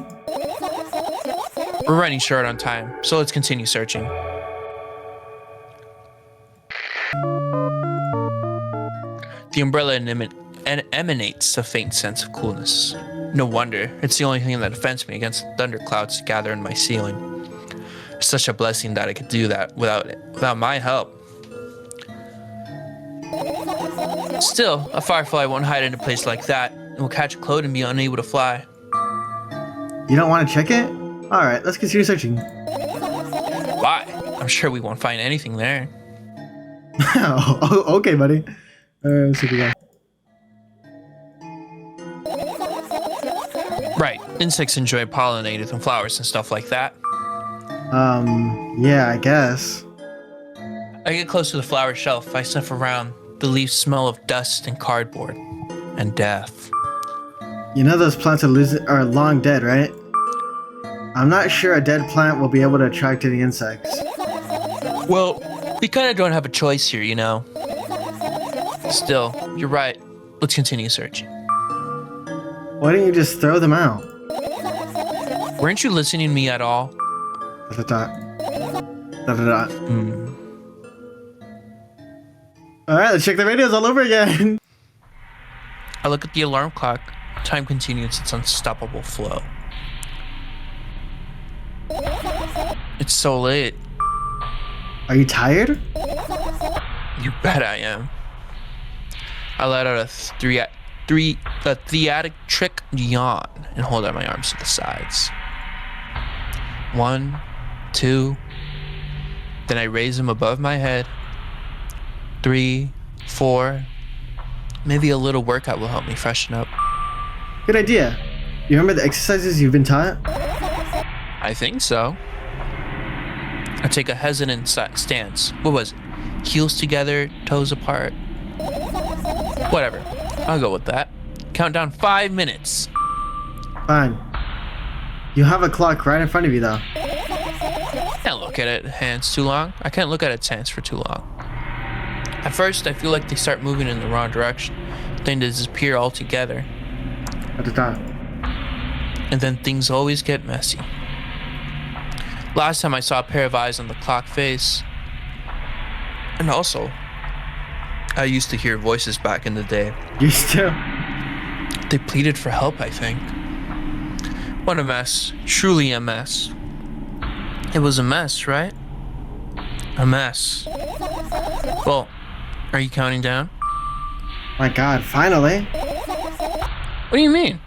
We're running short on time, so let's continue searching. The umbrella emanates a faint sense of coolness. No wonder. It's the only thing that defends me against the thunderclouds that gather in my ceiling. It's such a blessing that I could do that without my help. Still, a firefly won't hide in a place like that and will catch a cloud and be unable to fly. You don't want to check it? Alright, let's continue searching. Why? I'm sure we won't find anything there. Oh, okay, buddy. Let's see if we go. Right, insects enjoy pollinating and flowers and stuff like that. Yeah, I guess. I get close to the flower shelf, I sniff around. The leaves smell of dust and cardboard and death. You know those plants are long dead, right? I'm not sure a dead plant will be able to attract any insects. Well, we kind of don't have a choice here, you know. Still, you're right. Let's continue searching. Why don't you just throw them out? Weren't you listening to me at all? Da da da. Da da da. Alright, let's check the radios all over again. I look at the alarm clock. Time continues its unstoppable flow. It's so late. Are you tired? You bet I am. I let out a theatric yawn and hold out my arms to the sides. 1, 2. Then I raise them above my head. 3, 4. Maybe a little workout will help me freshen up. Good idea. You remember the exercises you've been taught? I think so. I take a hesitant stance. What was it? Heels together, toes apart. Whatever. I'll go with that. Count down 5 minutes. Fine. You have a clock right in front of you, though. Can't look at its hands too long. I can't look at its hands for too long. At first, I feel like they start moving in the wrong direction, then they disappear altogether. At the top. And then things always get messy. Last time I saw a pair of eyes on the clock face. And also, I used to hear voices back in the day. Used to? They pleaded for help, I think. What a mess. Truly a mess. It was a mess, right? A mess. Well, are you counting down? My god, finally. What do you mean?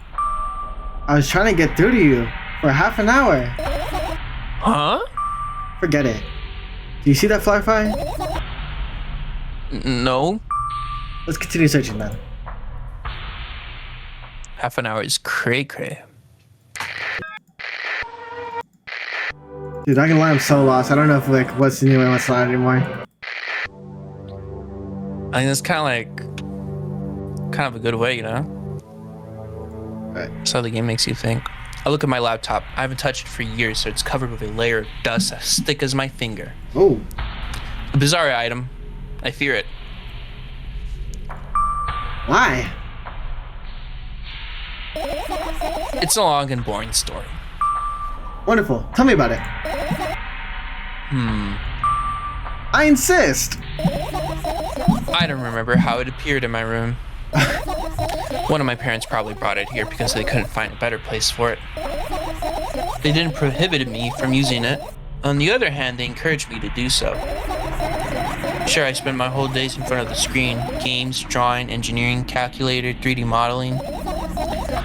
I was trying to get through to you for half an hour. Huh? Forget it. Do you see that firefly? No. Let's continue searching then. Half an hour is cray-cray. Dude, not gonna lie, I'm so lost. I don't know if like what's new and what's not anymore. I mean, it's kind of a good way, you know? Right. That's how the game makes you think. I look at my laptop. I haven't touched it for years, so it's covered with a layer of dust as thick as my finger. Oh. A bizarre item. I fear it. Why? It's a long and boring story. Wonderful. Tell me about it. I insist. I don't remember how it appeared in my room. One of my parents probably brought it here because they couldn't find a better place for it. They didn't prohibit me from using it. On the other hand, they encouraged me to do so. Sure, I spent my whole days in front of the screen. Games, drawing, engineering, calculator, 3D modeling.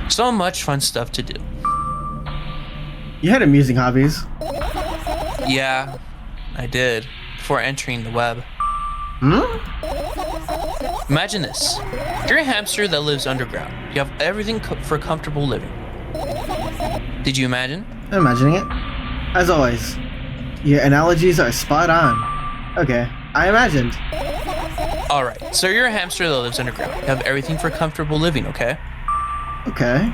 So much fun stuff to do. You had amusing hobbies. Yeah, I did. Before entering the web. Imagine this. You're a hamster that lives underground. You have everything for comfortable living. Did you imagine? I'm imagining it. As always, your analogies are spot on. Okay, I imagined. Alright, so you're a hamster that lives underground. You have everything for comfortable living, okay? Okay.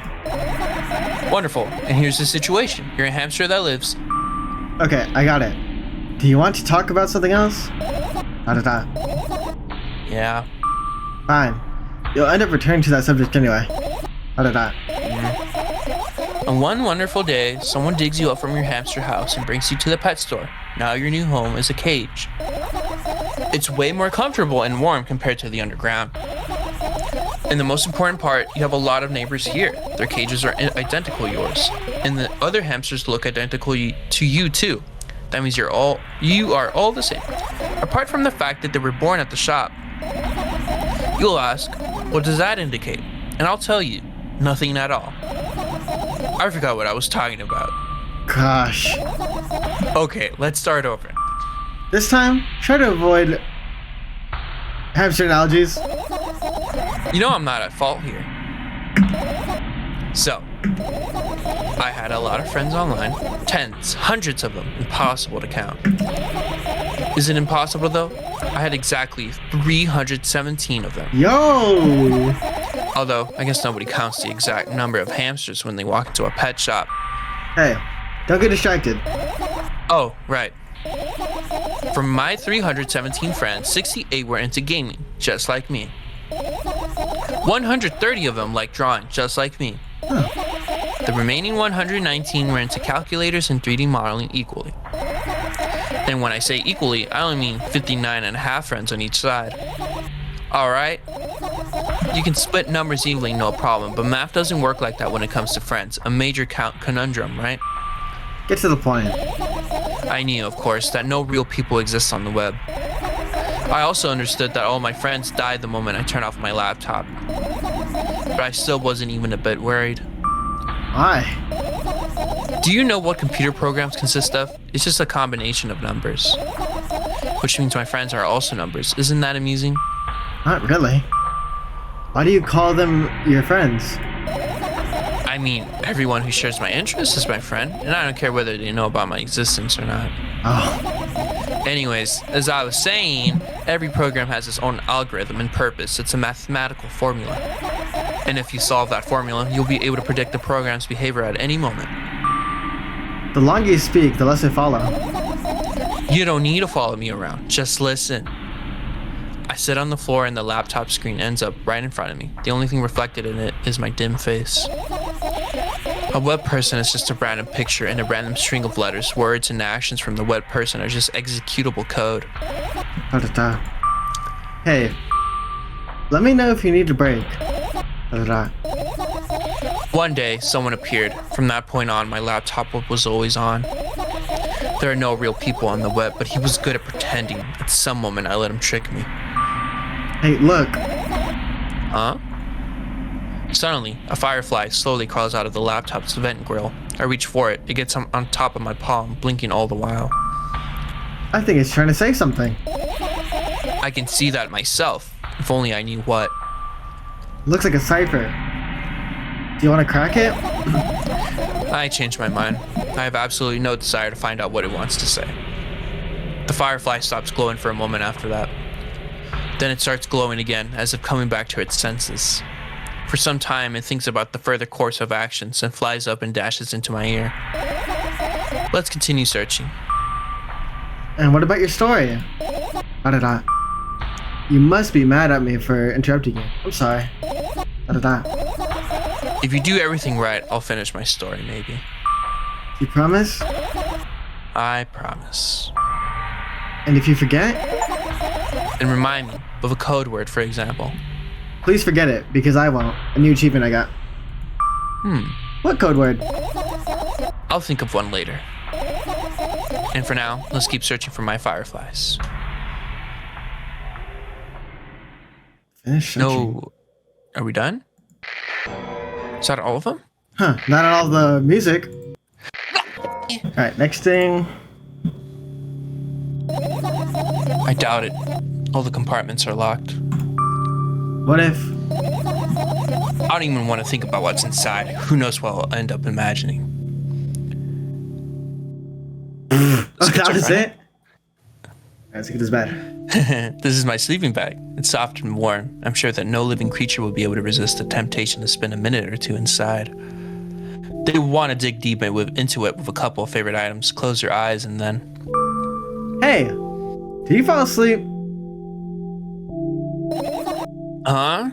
Wonderful. And here's the situation. You're a hamster that lives... Okay, I got it. Do you want to talk about something else? Da-da-da. Yeah. Fine. You'll end up returning to that subject anyway. Da-da-da. On one wonderful day, someone digs you up from your hamster house and brings you to the pet store. Now your new home is a cage. It's way more comfortable and warm compared to the underground. And the most important part, you have a lot of neighbors here. Their cages are identical to yours. And the other hamsters look identical to you too. That means you are all the same. Apart from the fact that they were born at the shop. You'll ask, what does that indicate? And I'll tell you, nothing at all. I forgot what I was talking about. Gosh. Okay, let's start over. This time, try to avoid hamster analogies. You know I'm not at fault here. So, I had a lot of friends online. Tens, hundreds of them. Impossible to count. Is it impossible though? I had exactly 317 of them. Yo! Although, I guess nobody counts the exact number of hamsters when they walk into a pet shop. Hey, don't get distracted. Oh, right. From my 317 friends, 68 were into gaming, just like me. 130 of them like drawing, just like me. The remaining 119 were into calculators and 3D modeling equally. And when I say equally, I only mean 59 and a half friends on each side. Alright? You can split numbers evenly, no problem, but math doesn't work like that when it comes to friends. A major count conundrum, right? Get to the point. I knew, of course, that no real people exist on the web. I also understood that all my friends died the moment I turned off my laptop. But I still wasn't even a bit worried. Why? Do you know what computer programs consist of? It's just a combination of numbers. Which means my friends are also numbers. Isn't that amusing? Not really. Why do you call them your friends? I mean, everyone who shares my interests is my friend, and I don't care whether they know about my existence or not. Oh. Anyways, as I was saying, every program has its own algorithm and purpose. It's a mathematical formula. And if you solve that formula, you'll be able to predict the program's behavior at any moment. The longer you speak, the less I follow. You don't need to follow me around, just listen. I sit on the floor and the laptop screen ends up right in front of me. The only thing reflected in it is my dim face. A web person is just a random picture and a random string of letters. Words and actions from the web person are just executable code. Da-da-da. Hey, let me know if you need a break. Da-da-da. One day, someone appeared. From that point on, my laptop was always on. There are no real people on the web, but he was good at pretending. At some moment, I let him trick me. Hey, look. Huh? Suddenly, a firefly slowly crawls out of the laptop's vent grill. I reach for it. It gets on top of my palm, blinking all the while. I think it's trying to say something. I can see that myself, if only I knew what. Looks like a cipher. Do you want to crack it? I changed my mind. I have absolutely no desire to find out what it wants to say. The firefly stops glowing for a moment after that. Then it starts glowing again, as if coming back to its senses. For some time, it thinks about the further course of actions and flies up and dashes into my ear. Let's continue searching. And what about your story? Da-da-da. You must be mad at me for interrupting you. I'm sorry. Da-da-da. If you do everything right, I'll finish my story, maybe. You promise? I promise. And if you forget? And remind me of a code word, for example. Please forget it, because I won't. A new achievement I got. What code word? I'll think of one later. And for now, let's keep searching for my fireflies. Finish searching. No. Are we done? Is that all of them? Huh, not all the music. Alright, next thing. I doubt it. All the compartments are locked. What if? I don't even want to think about what's inside. Who knows what I'll end up imagining. Oh, that was it? Let's get this bed. This is my sleeping bag. It's soft and warm. I'm sure that no living creature will be able to resist the temptation to spend a minute or two inside. They want to dig deep into it with a couple of favorite items, close their eyes, and then... Hey! Did you fall asleep? Huh?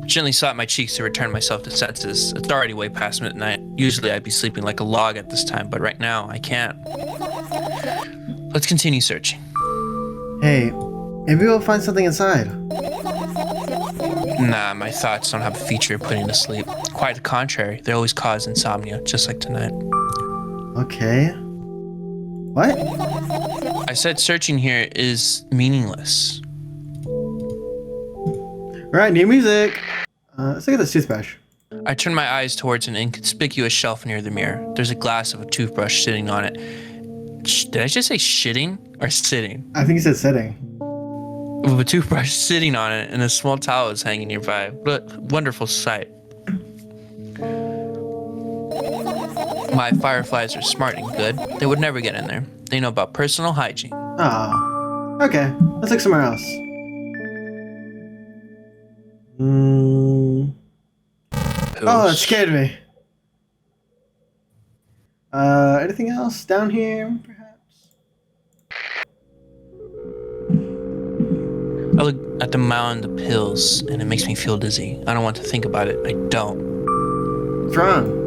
Gently slapped my cheeks to return myself to senses. It's already way past midnight. Usually I'd be sleeping like a log at this time, but right now I can't. Let's continue searching. Hey, maybe we'll find something inside. Nah, my thoughts don't have a feature of putting to sleep. Quite the contrary, they always cause insomnia, just like tonight. Okay. What? I said searching here is meaningless. Alright, new music. Let's look at this toothbrush. I turn my eyes towards an inconspicuous shelf near the mirror. There's a glass of a toothbrush sitting on it. Did I just say shitting or sitting? I think you said sitting. With a toothbrush sitting on it and a small towel is hanging nearby. What a wonderful sight. My fireflies are smart and good. They would never get in there. They know about personal hygiene. Oh. Okay, let's look somewhere else. Oh, that scared me. Anything else down here, perhaps? I look at the mound of pills and it makes me feel dizzy. I don't want to think about it. I don't. What's wrong?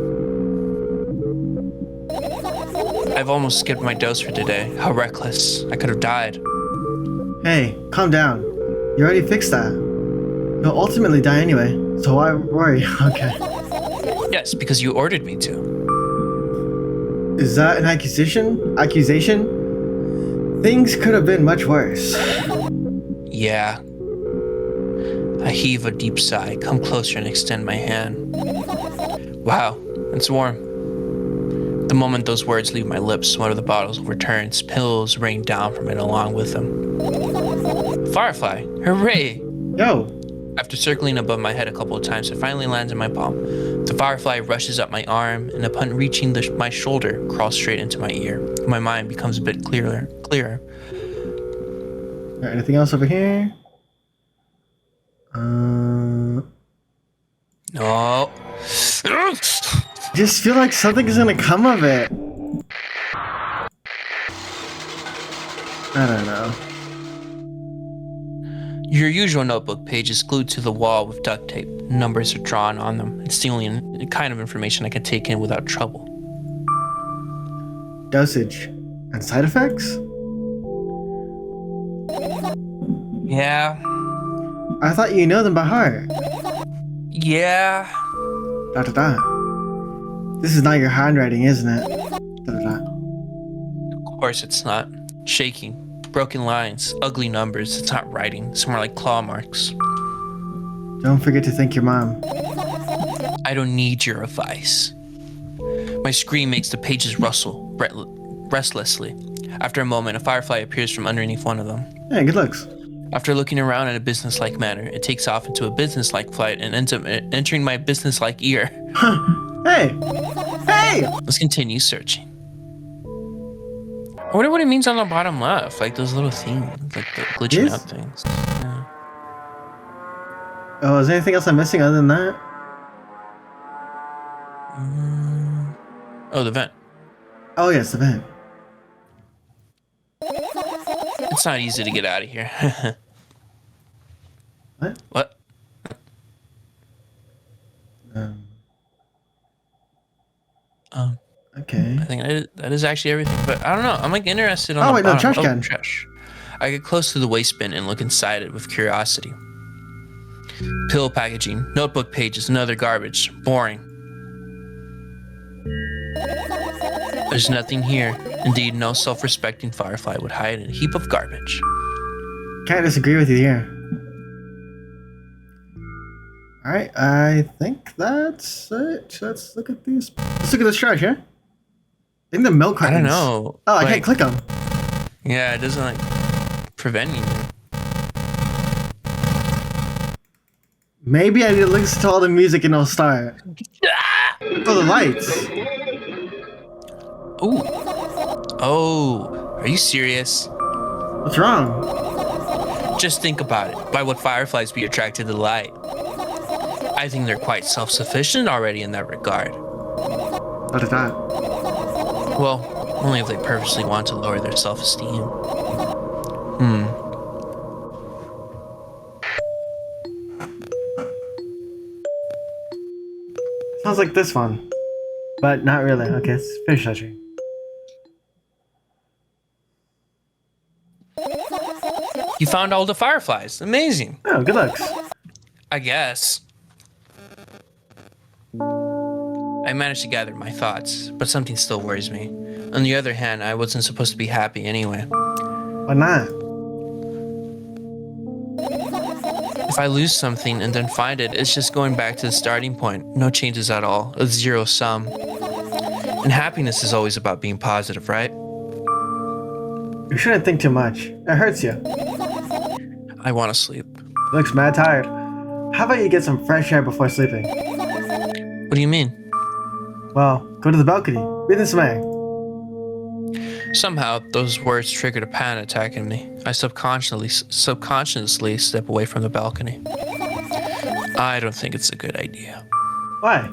I've almost skipped my dose for today. How reckless. I could have died. Hey, calm down. You already fixed that. You'll ultimately die anyway, so why worry? Okay. Yes, because you ordered me to. Is that an accusation? Things could have been much worse. Yeah. I heave a deep sigh, come closer and extend my hand. Wow, it's warm. The moment those words leave my lips, one of the bottles overturns. Pills rain down from it along with them. Firefly, hooray! Yo! After circling above my head a couple of times, it finally lands in my palm. The firefly rushes up my arm, and upon reaching my shoulder, crawls straight into my ear. My mind becomes a bit clearer. Alright, anything else over here? No. Just feel like something is gonna come of it. I don't know. Your usual notebook page is glued to the wall with duct tape. Numbers are drawn on them. It's the only kind of information I can take in without trouble. Dosage and side effects? Yeah. I thought you know them by heart. Yeah. Da da da. This is not your handwriting, isn't it? Da da da. Of course it's not. Shaking. Broken lines. Ugly numbers. It's not writing. It's more like claw marks. Don't forget to thank your mom. I don't need your advice. My scream makes the pages rustle restlessly. After a moment, a firefly appears from underneath one of them. Hey, good looks. After looking around in a businesslike manner, it takes off into a businesslike flight and ends up entering my businesslike ear. Hey! Hey! Let's continue searching. I wonder what it means on the bottom left, like those little things, like the glitching Yes? out things. Yeah. Oh, is there anything else I'm missing other than that? Oh, the vent. Oh, yes, the vent. It's not easy to get out of here. What? What? Okay. I think that is actually everything, but I don't know. I'm like interested on Oh, the wait, no, bottom. trash can. Trash. I get close to the waste bin and look inside it with curiosity. Pill packaging, notebook pages, and other garbage. Boring. There's nothing here. Indeed, no self-respecting firefly would hide in a heap of garbage. Can't disagree with you here. Alright, I think that's it. Let's look at these. Let's look at this trash, yeah? I think the milk I don't cartons. know. Oh, I like, can't click them. Yeah, it doesn't like prevent you. Maybe I need to listen to all the music and it'll start. Oh, the lights. Ooh. Oh, are you serious? What's wrong? Just think about it. Why would fireflies be attracted to light? I think they're quite self-sufficient already in that regard. What is that? Well, only if they purposely want to lower their self-esteem. Sounds like this one. But not really. Okay, let's finish searching. You found all the fireflies. Amazing. Oh, good looks. I guess. I managed to gather my thoughts, but something still worries me. On the other hand, I wasn't supposed to be happy anyway. Why not? If I lose something and then find it, it's just going back to the starting point. No changes at all. A zero sum. And happiness is always about being positive, right? You shouldn't think too much. It hurts you. I want to sleep. Looks mad tired. How about you get some fresh air before sleeping? What do you mean? Well, go to the balcony. Breathe in some air. Somehow, those words triggered a panic attack in me. I subconsciously step away from the balcony. I don't think it's a good idea. Why?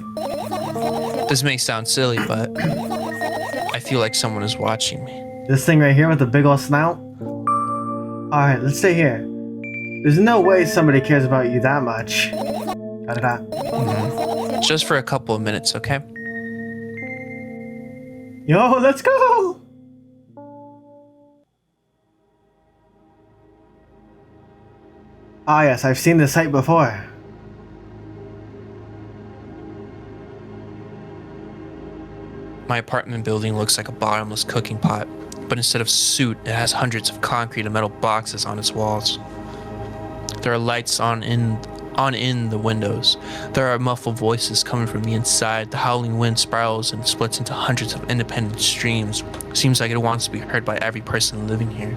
This may sound silly, but I feel like someone is watching me. This thing right here with the big ol' snout? Alright, let's stay here. There's no way somebody cares about you that much. Da-da-da. Just for a couple of minutes, okay? Yo, let's go! Ah yes, I've seen this site before. My apartment building looks like a bottomless cooking pot, but instead of soot, it has hundreds of concrete and metal boxes on its walls. There are lights on in the windows. There are muffled voices coming from the inside. The howling wind spirals and splits into hundreds of independent streams. Seems like it wants to be heard by every person living here.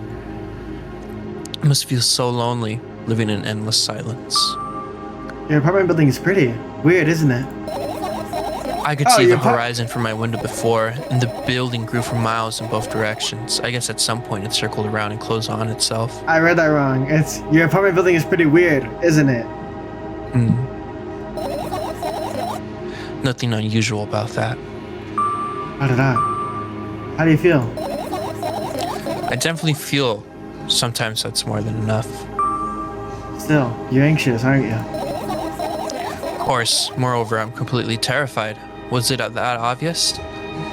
It must feel so lonely, living in endless silence. Your apartment building is pretty. Weird, isn't it? I could see the horizon from my window before, and the building grew for miles in both directions. I guess at some point it circled around and closed on itself. I read that wrong. It's your apartment building is pretty weird, isn't it? Nothing unusual about that. Da-da-da. How do you feel? I definitely feel sometimes that's more than enough. Still, you're anxious, aren't you? Of course, moreover, I'm completely terrified. Was it that obvious?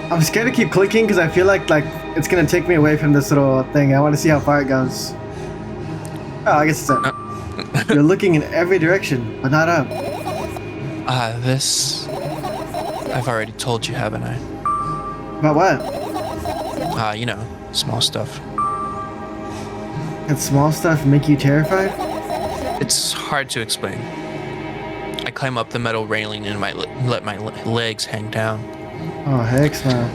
I'm scared to keep clicking because I feel like it's gonna take me away from this little thing. I want to see how far it goes. Oh, I guess it's up. You're looking in every direction, but not up. This... I've already told you, haven't I? About what? You know, small stuff. Can small stuff make you terrified? It's hard to explain. I climb up the metal railing and let my legs hang down. Oh, heck no.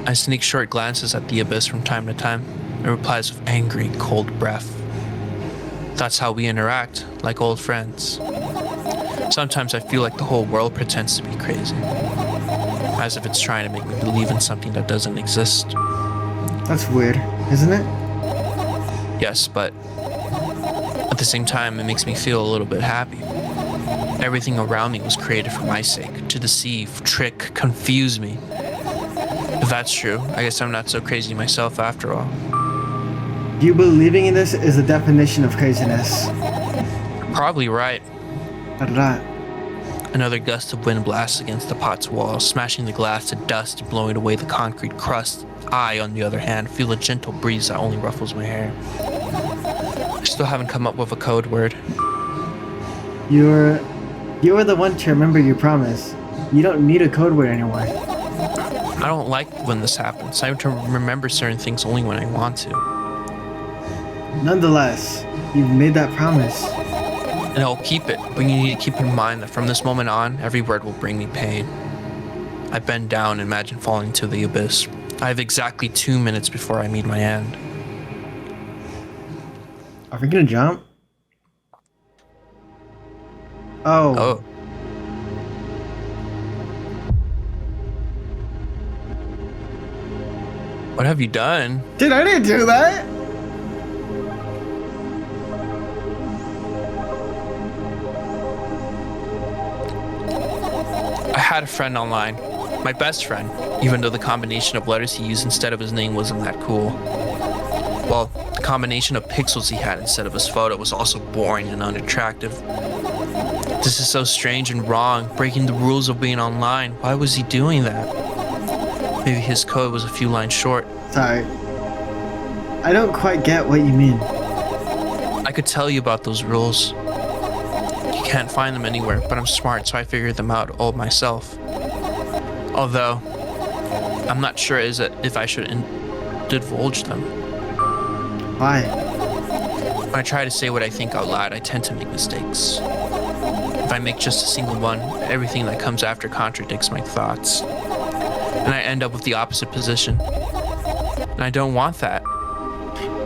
I sneak short glances at the abyss from time to time. It replies with angry, cold breath. That's how we interact, like old friends. Sometimes I feel like the whole world pretends to be crazy. As if it's trying to make me believe in something that doesn't exist. That's weird, isn't it? Yes, but at the same time, it makes me feel a little bit happy. Everything around me was created for my sake, to deceive, trick, confuse me. If that's true, I guess I'm not so crazy myself after all. You believing in this is the definition of craziness. You're probably right. Da-da-da. Another gust of wind blasts against the pot's wall, smashing the glass to dust and blowing away the concrete crust. I, on the other hand, feel a gentle breeze that only ruffles my hair. I still haven't come up with a code word. You were the one to remember your promise. You don't need a code word anymore. I don't like when this happens. I have to remember certain things only when I want to. Nonetheless, you've made that promise. And I'll keep it, but you need to keep in mind that from this moment on, every word will bring me pain. I bend down and imagine falling into the abyss. I have exactly 2 minutes before I meet my end. Are we gonna jump? Oh. What have you done? Dude, I didn't do that! I had a friend online. My best friend, even though the combination of letters he used instead of his name wasn't that cool. Well, the combination of pixels he had instead of his photo was also boring and unattractive. This is so strange and wrong, breaking the rules of being online. Why was he doing that? Maybe his code was a few lines short. Sorry. I don't quite get what you mean. I could tell you about those rules. You can't find them anywhere, but I'm smart, so I figured them out all myself. Although, I'm not sure if I should divulge them. Why? When I try to say what I think out loud, I tend to make mistakes. If I make just a single one, everything that comes after contradicts my thoughts. And I end up with the opposite position. And I don't want that.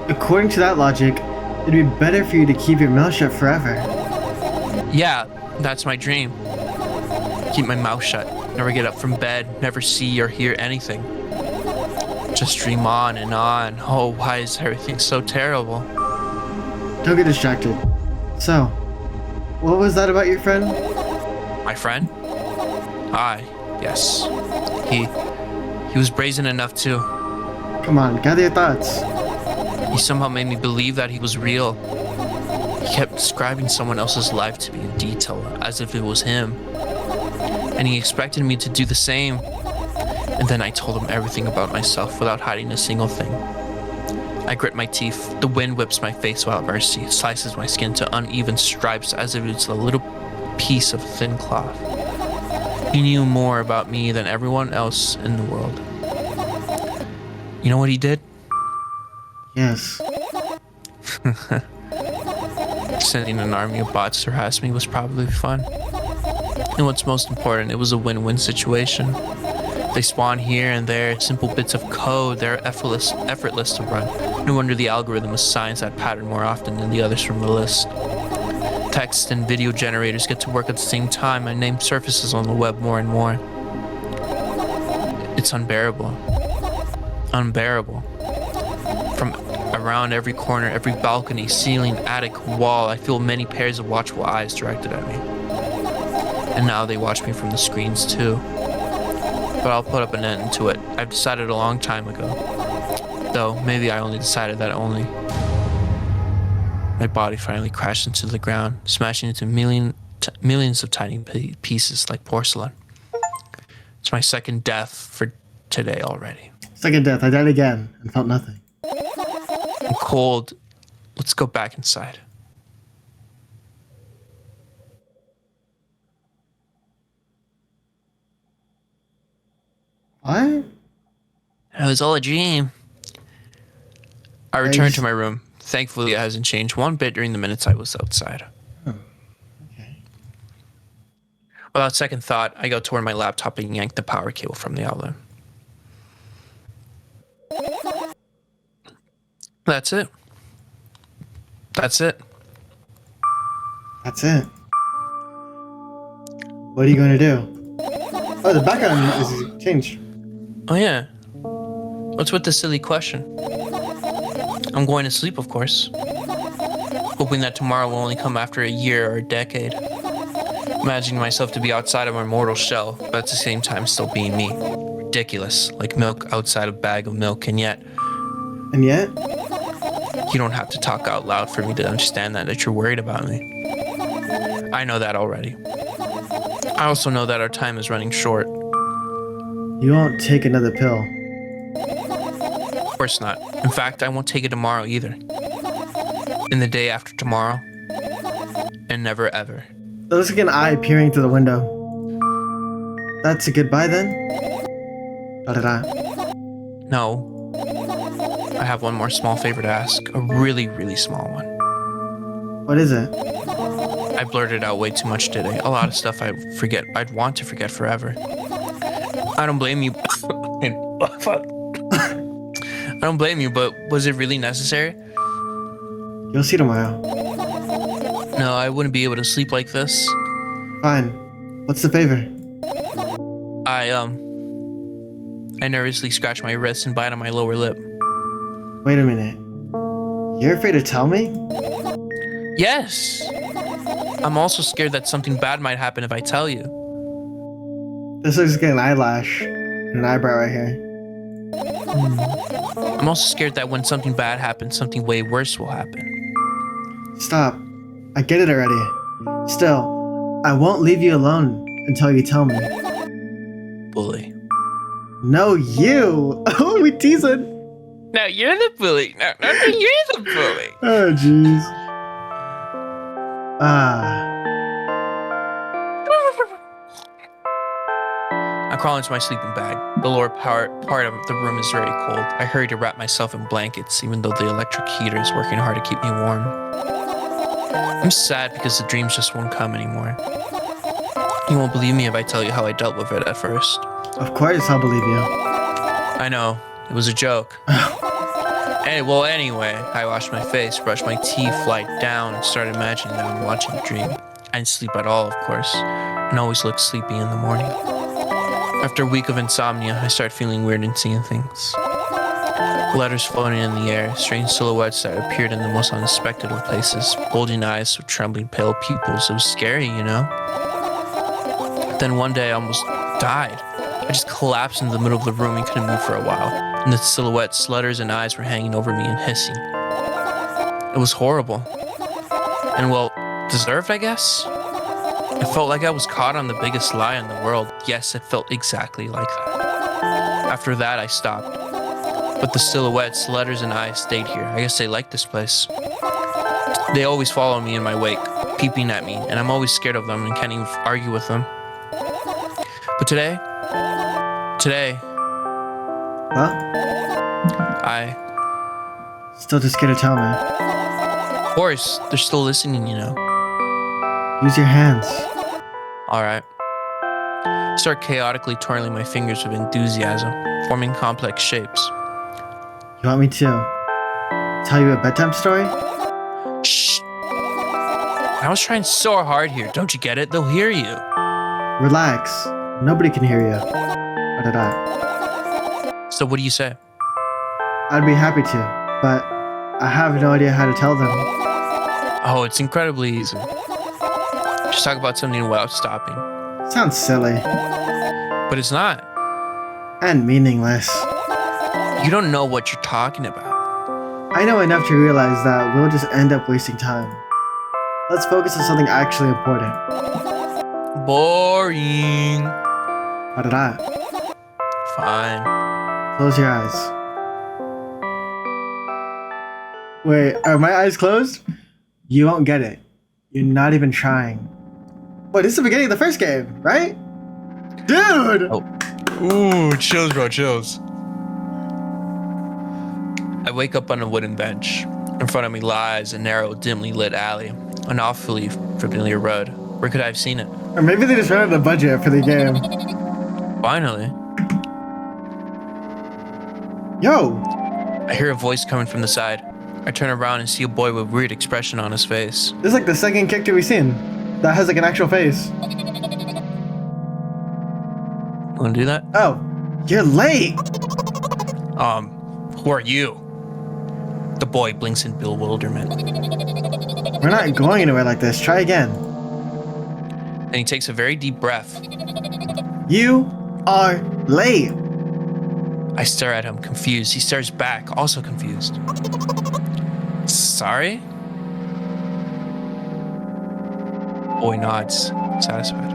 According to that logic, it'd be better for you to keep your mouth shut forever. Yeah, that's my dream. Keep my mouth shut, never get up from bed, never see or hear anything. Just dream on and on. Oh, why is everything so terrible? Don't get distracted. So, what was that about your friend? My friend? Yes. He was brazen enough too. Come on, gather your thoughts. He somehow made me believe that he was real. He kept describing someone else's life to me in detail, as if it was him. And he expected me to do the same. And then I told him everything about myself without hiding a single thing. I grit my teeth. The wind whips my face without mercy. It slices my skin to uneven stripes as if it's a little piece of thin cloth. He knew more about me than everyone else in the world. You know what he did? Yes. Sending an army of bots to harass me was probably fun. And what's most important, it was a win-win situation. They spawn here and there, simple bits of code, they're effortless to run. No wonder the algorithm assigns that pattern more often than the others from the list. Text and video generators get to work at the same time. My name surfaces on the web more and more. It's unbearable. Unbearable. From around every corner, every balcony, ceiling, attic, wall, I feel many pairs of watchful eyes directed at me. And now they watch me from the screens too. But I'll put up an end to it. I've decided a long time ago. Though, maybe I only decided that only. My body finally crashed into the ground, smashing into millions of tiny pieces like porcelain. It's my second death for today already. Second death, I died again and felt nothing. I'm cold. Let's go back inside. What? It was all a dream. I returned to my room. Thankfully, it hasn't changed one bit during the minutes I was outside. Oh, okay. Without second thought, I go toward my laptop and yank the power cable from the outlet. That's it. That's it. That's it. What are you going to do? Oh, the background is changed. Oh yeah. What's with the silly question? I'm going to sleep, of course. Hoping that tomorrow will only come after a year or a decade. Imagining myself to be outside of my mortal shell, but at the same time still being me. Ridiculous, like milk outside a bag of milk, and yet... And yet? You don't have to talk out loud for me to understand that you're worried about me. I know that already. I also know that our time is running short. You won't take another pill. Of course not. In fact, I won't take it tomorrow either. And the day after tomorrow. And never ever. There looks like an eye peering through the window. That's a goodbye then? Da-da-da. No. I have one more small favor to ask. A really, really small one. What is it? I blurted out way too much today. A lot of stuff I'd want to forget forever. I don't blame you. I don't blame you, but was it really necessary? You'll see tomorrow. No, I wouldn't be able to sleep like this. Fine. What's the favor? I nervously scratch my wrist and bite on my lower lip. Wait a minute. You're afraid to tell me? Yes! I'm also scared that something bad might happen if I tell you. This looks like an eyelash and an eyebrow right here. I'm also scared that when something bad happens, something way worse will happen. Stop. I get it already. Still, I won't leave you alone until you tell me. Bully. No, you! Oh, we teasing! No, you're the bully. No, you're the bully. Oh, jeez. crawl into my sleeping bag. The lower part of the room is very cold. I hurry to wrap myself in blankets, even though the electric heater is working hard to keep me warm. I'm sad because the dreams just won't come anymore. You won't believe me if I tell you how I dealt with it at first. Of course I'll believe you. I know, it was a joke. Anyway, I washed my face, brushed my teeth, lied down, and started imagining that I'm watching a dream. I didn't sleep at all, of course, and always looked sleepy in the morning. After a week of insomnia, I started feeling weird and seeing things. Letters floating in the air, strange silhouettes that appeared in the most unexpected of places, bulging eyes with trembling pale pupils. It was scary, you know? But then one day I almost died. I just collapsed into the middle of the room and couldn't move for a while. And the silhouettes, letters, and eyes were hanging over me and hissing. It was horrible. And well, deserved, I guess? It felt like I was caught on the biggest lie in the world. Yes, it felt exactly like that. After that, I stopped. But the silhouettes, letters, and eyes stayed here. I guess they liked this place. They always follow me in my wake, peeping at me, and I'm always scared of them and can't even argue with them. But today, Huh? I... Still too scared to tell me. Of course, they're still listening, you know. Use your hands. Alright. Start chaotically twirling my fingers with enthusiasm, forming complex shapes. You want me to tell you a bedtime story? Shh! I was trying so hard here, don't you get it? They'll hear you. Relax. Nobody can hear you. Da-da-da. So what do you say? I'd be happy to, but I have no idea how to tell them. Oh, it's incredibly easy. Just talk about something without stopping. Sounds silly. But it's not. And meaningless. You don't know what you're talking about. I know enough to realize that we'll just end up wasting time. Let's focus on something actually important. Boring. Da-da-da. Fine. Close your eyes. Wait, are my eyes closed? You won't get it. You're not even trying. Wait, this is the beginning of the first game, right? Dude! Oh. Ooh, chills, bro, chills. I wake up on a wooden bench. In front of me lies a narrow, dimly lit alley, an awfully familiar road. Where could I have seen it? Or maybe they just ran out of budget for the game. Finally. Yo! I hear a voice coming from the side. I turn around and see a boy with a weird expression on his face. This is like the second character we've seen that has like an actual face. Wanna do that? Oh, you're late! Who are you? The boy blinks in bewilderment. We're not going anywhere like this. Try again. Then he takes a very deep breath. You are late. I stare at him, confused. He stares back, also confused. Sorry? Boy nods, satisfied.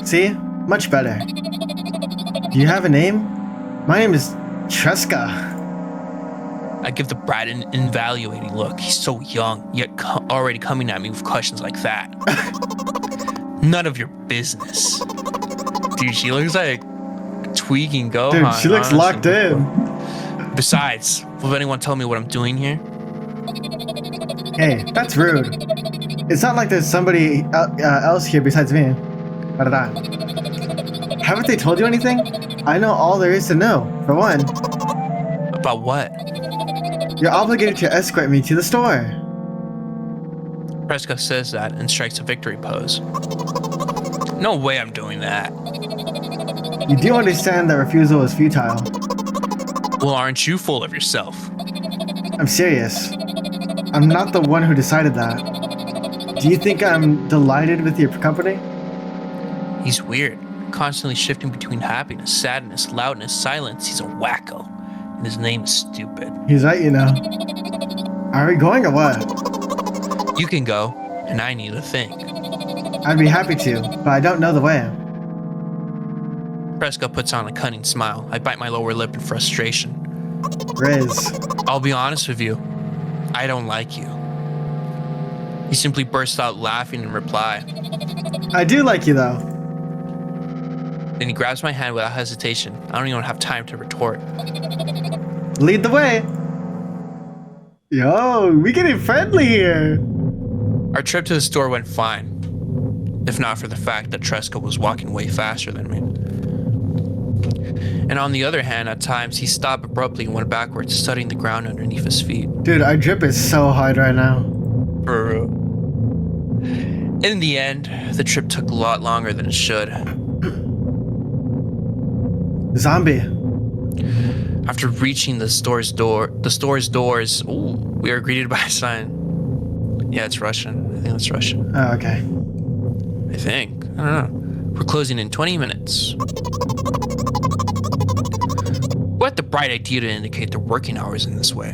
See? Much better. Do you have a name? My name is Tresca. I give the brat an evaluating look. He's so young, yet already coming at me with questions like that. None of your business. Dude, she looks like tweaking Gohan. Dude, she looks honestly. locked in. Besides, will anyone tell me what I'm doing here? Hey, that's rude. It's not like there's somebody else here besides me. Da-da-da. Haven't they told you anything? I know all there is to know, for one. About what? You're obligated to escort me to the store. Preska says that and strikes a victory pose. No way I'm doing that. You do understand that refusal is futile. Well, aren't you full of yourself? I'm serious. I'm not the one who decided that. Do you think I'm delighted with your company? He's weird, constantly shifting between happiness, sadness, loudness, silence. He's a wacko, and his name is stupid. He's right, you know. Are we going or what? You can go, and I need to think. I'd be happy to, but I don't know the way. Preska puts on a cunning smile. I bite my lower lip in frustration. Riz. I'll be honest with you. I don't like you. He simply bursts out laughing in reply. I do like you, though. Then he grabs my hand without hesitation. I don't even have time to retort. Lead the way. Yo, we getting friendly here. Our trip to the store went fine, if not for the fact that Tresca was walking way faster than me. And on the other hand, at times, he stopped abruptly and went backwards, studying the ground underneath his feet. Dude, our drip is so hard right now. For real. In the end, the trip took a lot longer than it should. Zombie. After reaching the store's doors, we are greeted by a sign. Yeah, it's Russian. I think that's Russian. Oh, okay. I think. I don't know. We're closing in 20 minutes. Who had the bright idea to indicate their working hours in this way?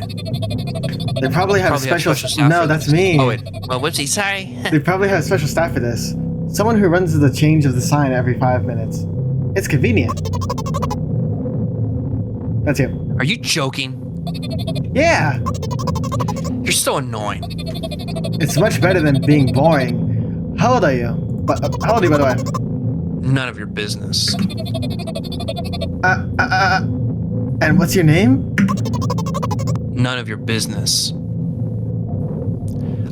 They probably have special staff. No, for that's this. me. Oh, wait. Oh, whoopsie, sorry. They probably have special staff for this. Someone who runs the change of the sign every 5 minutes. It's convenient. That's you. Are you joking? Yeah! You're so annoying. It's much better than being boring. How old are you? How old are you, by the way? None of your business. And what's your name? None of your business.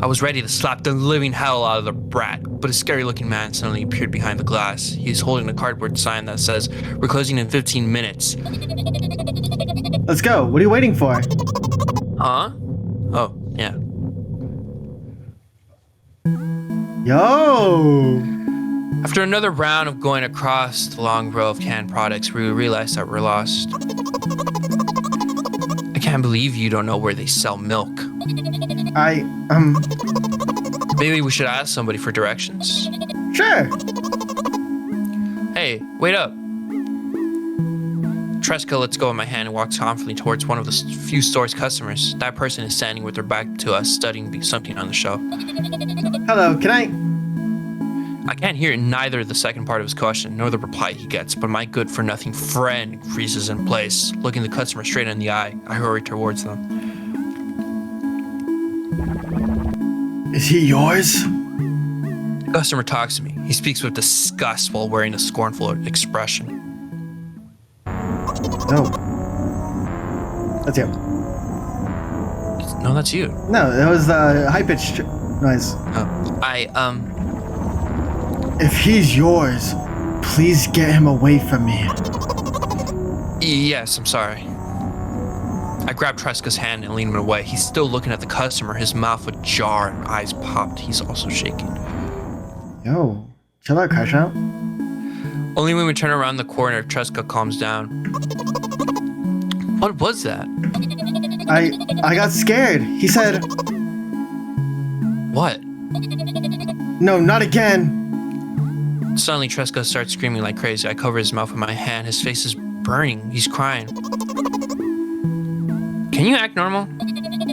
I was ready to slap the living hell out of the brat, but a scary-looking man suddenly appeared behind the glass. He's holding a cardboard sign that says, "We're closing in 15 minutes." Let's go. What are you waiting for? Huh? Oh, yeah. Yo! After another round of going across the long row of canned products, we realized that we're lost. I can't believe you don't know where they sell milk. Maybe we should ask somebody for directions. Sure. Hey, wait up. Tresca lets go of my hand and walks confidently towards one of the few store's customers. That person is standing with their back to us, studying something on the shelf. Hello, can I can't hear neither the second part of his question nor the reply he gets, but my good-for-nothing friend freezes in place. Looking the customer straight in the eye, I hurry towards them. Is he yours? The customer talks to me. He speaks with disgust while wearing a scornful expression. No. That's you. No, that's you. No, it was the high-pitched noise. Oh, If he's yours, please get him away from me. Yes, I'm sorry. I grabbed Tresca's hand and leaned him away. He's still looking at the customer, his mouth ajar and eyes popped. He's also shaking. Yo, chill out, crash out. Only when we turn around the corner, Tresca calms down. What was that? I got scared. He said... What? No, not again. Suddenly, Tresca starts screaming like crazy. I cover his mouth with my hand. His face is burning. He's crying. Can you act normal?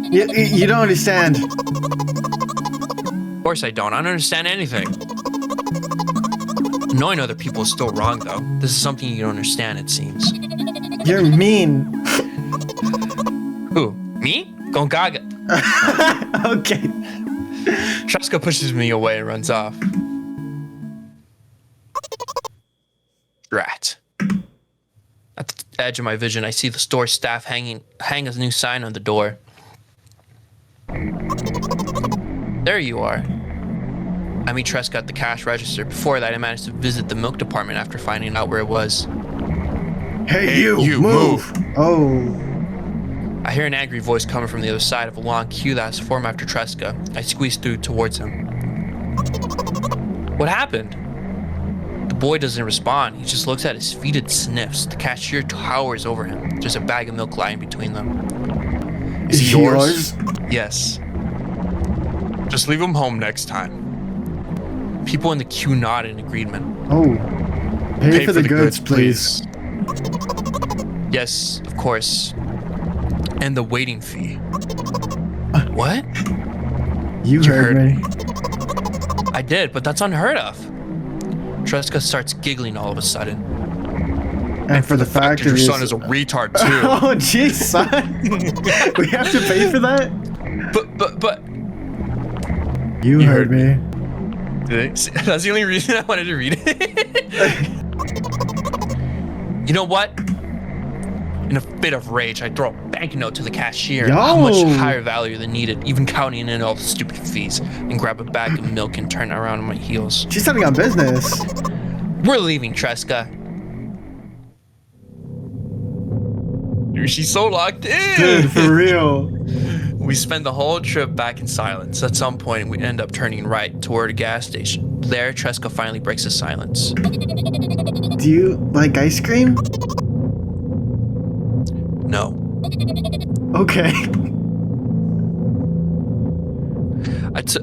You don't understand. Of course I don't. I don't understand anything. Knowing other people is still wrong, though. This is something you don't understand, it seems. You're mean. Who? Me? Go gaga. Okay. Tresca pushes me away and runs off. Rat. At the edge of my vision, I see the store staff hang a new sign on the door. There you are. I meet Tresca at the cash register. Before that, I managed to visit the milk department after finding out where it was. Hey, you move. Oh. I hear an angry voice coming from the other side of a long queue that has formed after Tresca. I squeeze through towards him. What happened? The boy doesn't respond. He just looks at his feet and sniffs. The cashier towers over him. There's a bag of milk lying between them. Is he yours? Yes. Just leave him home next time. People in the queue nod in agreement. Oh. Pay for the goods, please. Yes, of course. And the waiting fee. What? You heard me. I did, but that's unheard of. Tresca starts giggling all of a sudden. And for the fact that your son is a retard too. Oh, jeez, son. We have to pay for that? But. You heard me. That's the only reason I wanted to read it. You know what? In a fit of rage, I throw a banknote to the cashier, Yo. how much higher value than needed, even counting in all the stupid fees, and grab a bag of milk and turn around on my heels. She's starting on business. We're leaving, Tresca. Dude, she's so locked in. Dude, for real. We spend the whole trip back in silence. At some point, we end up turning right toward a gas station. There, Tresca finally breaks the silence. Do you like ice cream? No. Okay.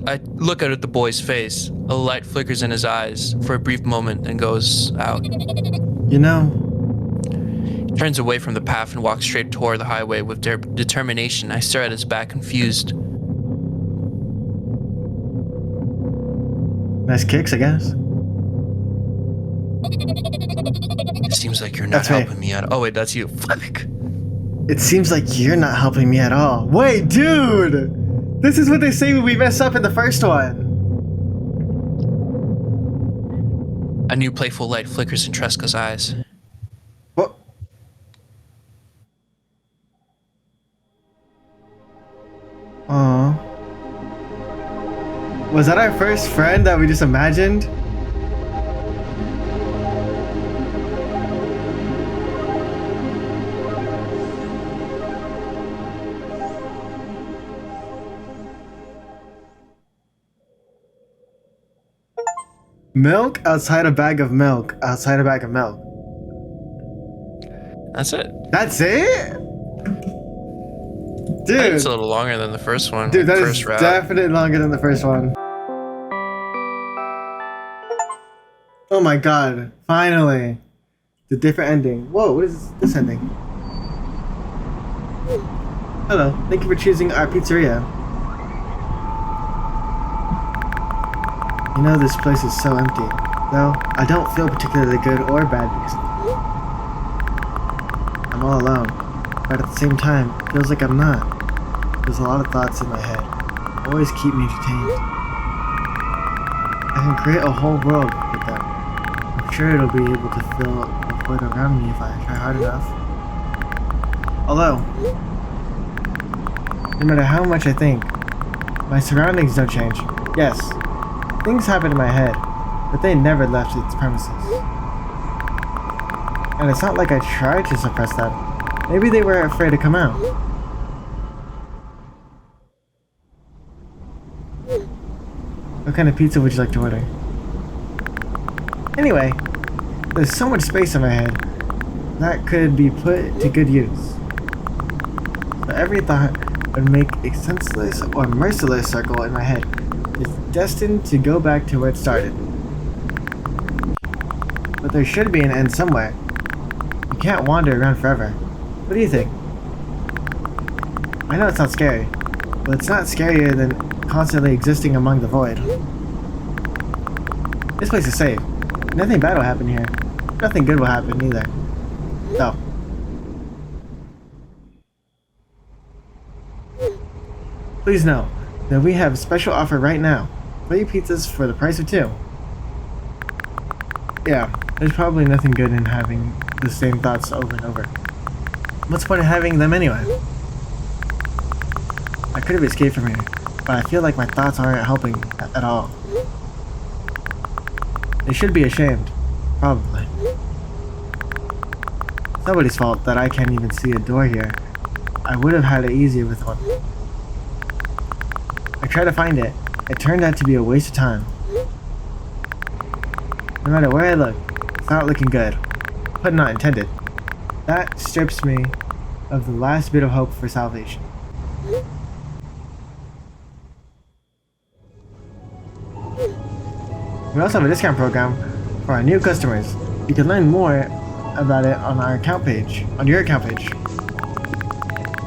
I look at the boy's face. A light flickers in his eyes for a brief moment and goes out. You know, He turns away from the path and walks straight toward the highway with determination. I stare at his back, confused. nice kicks, I guess. Seems like you're not That's me. helping me out. Oh wait, that's you. Fuck. It seems like you're not helping me at all. Wait, dude! This is what they say when we mess up in the first one. A new playful light flickers in Tresca's eyes. What? Aw. Was that our first friend that we just imagined? Milk outside a bag of milk outside a bag of milk. That's it. That's it? Dude. It's a little longer than the first one. Dude, that first is route. definitely longer than the first one. Oh my god, finally. The different ending. Whoa, what is this ending? Hello, thank you for choosing our pizzeria. You know, this place is so empty. Though, I don't feel particularly good or bad because I'm all alone. But at the same time, it feels like I'm not. There's a lot of thoughts in my head. Always keep me entertained. I can create a whole world with them. I'm sure it'll be able to fill the void around me if I try hard enough. Although, no matter how much I think, my surroundings don't change. Yes, things happen in my head, but they never left its premises. And it's not like I tried to suppress them. Maybe they were afraid to come out. What kind of pizza would you like to order? Anyway, there's so much space in my head that could be put to good use. So every thought would make a senseless or merciless circle in my head. It's destined to go back to where it started. But there should be an end somewhere. You can't wander around forever. What do you think? I know it's not scary, but it's not scarier than constantly existing among the void. This place is safe. Nothing bad will happen here. Nothing good will happen either. So. Please know that we have a special offer right now. 3 pizzas for the price of 2. Yeah, there's probably nothing good in having the same thoughts over and over. What's the point of having them anyway? I could have escaped from here, but I feel like my thoughts aren't helping at all. They should be ashamed. Probably. It's nobody's fault that I can't even see a door here. I would have had it easier with one. I tried to find it. It turned out to be a waste of time. No matter where I look, it's not looking good. But not intended. That strips me of the last bit of hope for salvation. We also have a discount program for our new customers. You can learn more about it on our account page, on your account page.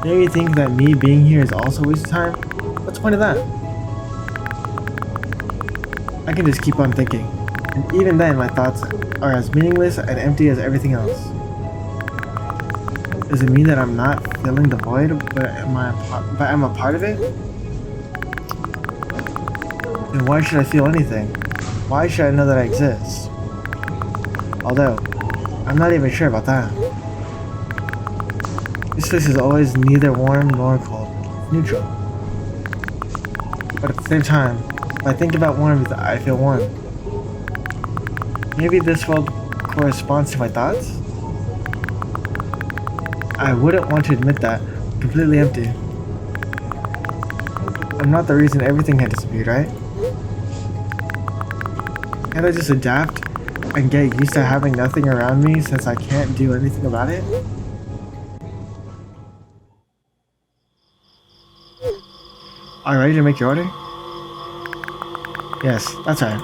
Maybe you think that me being here is also a waste of time? What's the point of that? I can just keep on thinking, and even then my thoughts are as meaningless and empty as everything else. Does it mean that I'm not filling the void, but I'm a part of it? Then why should I feel anything? Why should I know that I exist? Although, I'm not even sure about that. This place is always neither warm nor cold. It's neutral. But at the same time, if I think about warmth, I feel warm. Maybe this world corresponds to my thoughts? I wouldn't want to admit that. I'm completely empty. I'm not the reason everything had disappeared, right? Can't I just adapt and get used to having nothing around me since I can't do anything about it? Are you ready to make your order? Yes, that's right.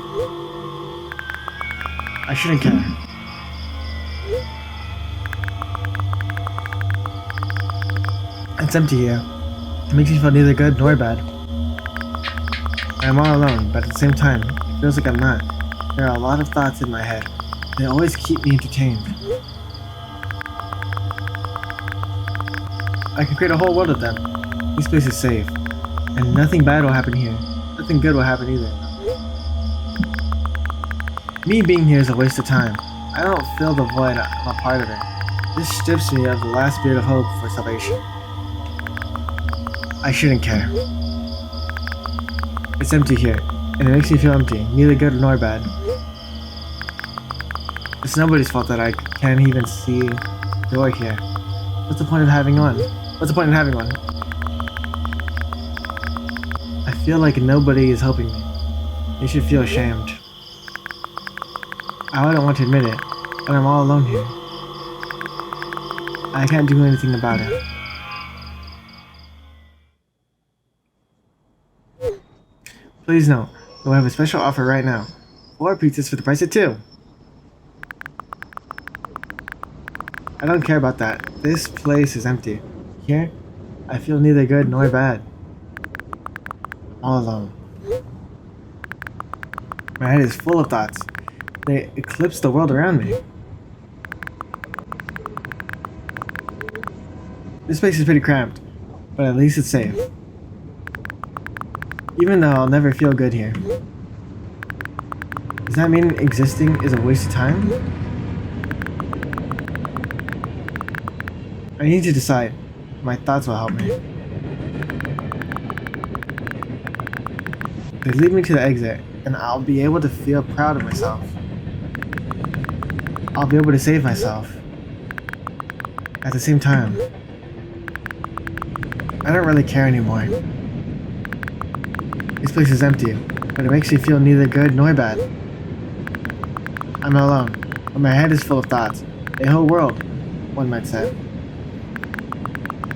I shouldn't care. It's empty here. It makes me feel neither good nor bad. I'm all alone, but at the same time, it feels like I'm not. There are a lot of thoughts in my head. They always keep me entertained. I can create a whole world of them. This place is safe. And nothing bad will happen here. Nothing good will happen either. Me being here is a waste of time. I don't fill the void, I'm a part of it. This strips me of the last bit of hope for salvation. I shouldn't care. It's empty here, and it makes me feel empty, neither good nor bad. It's nobody's fault that I can't even see the door here. What's the point of having one? What's the point in having one? I feel like nobody is helping me. You should feel ashamed. I don't want to admit it, but I'm all alone here. I can't do anything about it. Please note, we'll have a special offer right now. 4 pizzas for the price of 2. I don't care about that. This place is empty. Here, I feel neither good nor bad. All alone. My head is full of thoughts. They eclipse the world around me. This place is pretty cramped, but at least it's safe. Even though I'll never feel good here. Does that mean existing is a waste of time? I need to decide. My thoughts will help me. They lead me to the exit, and I'll be able to feel proud of myself. I'll be able to save myself. At the same time, I don't really care anymore. This place is empty, but it makes me feel neither good nor bad. I'm alone, but my head is full of thoughts. A whole world, one might say.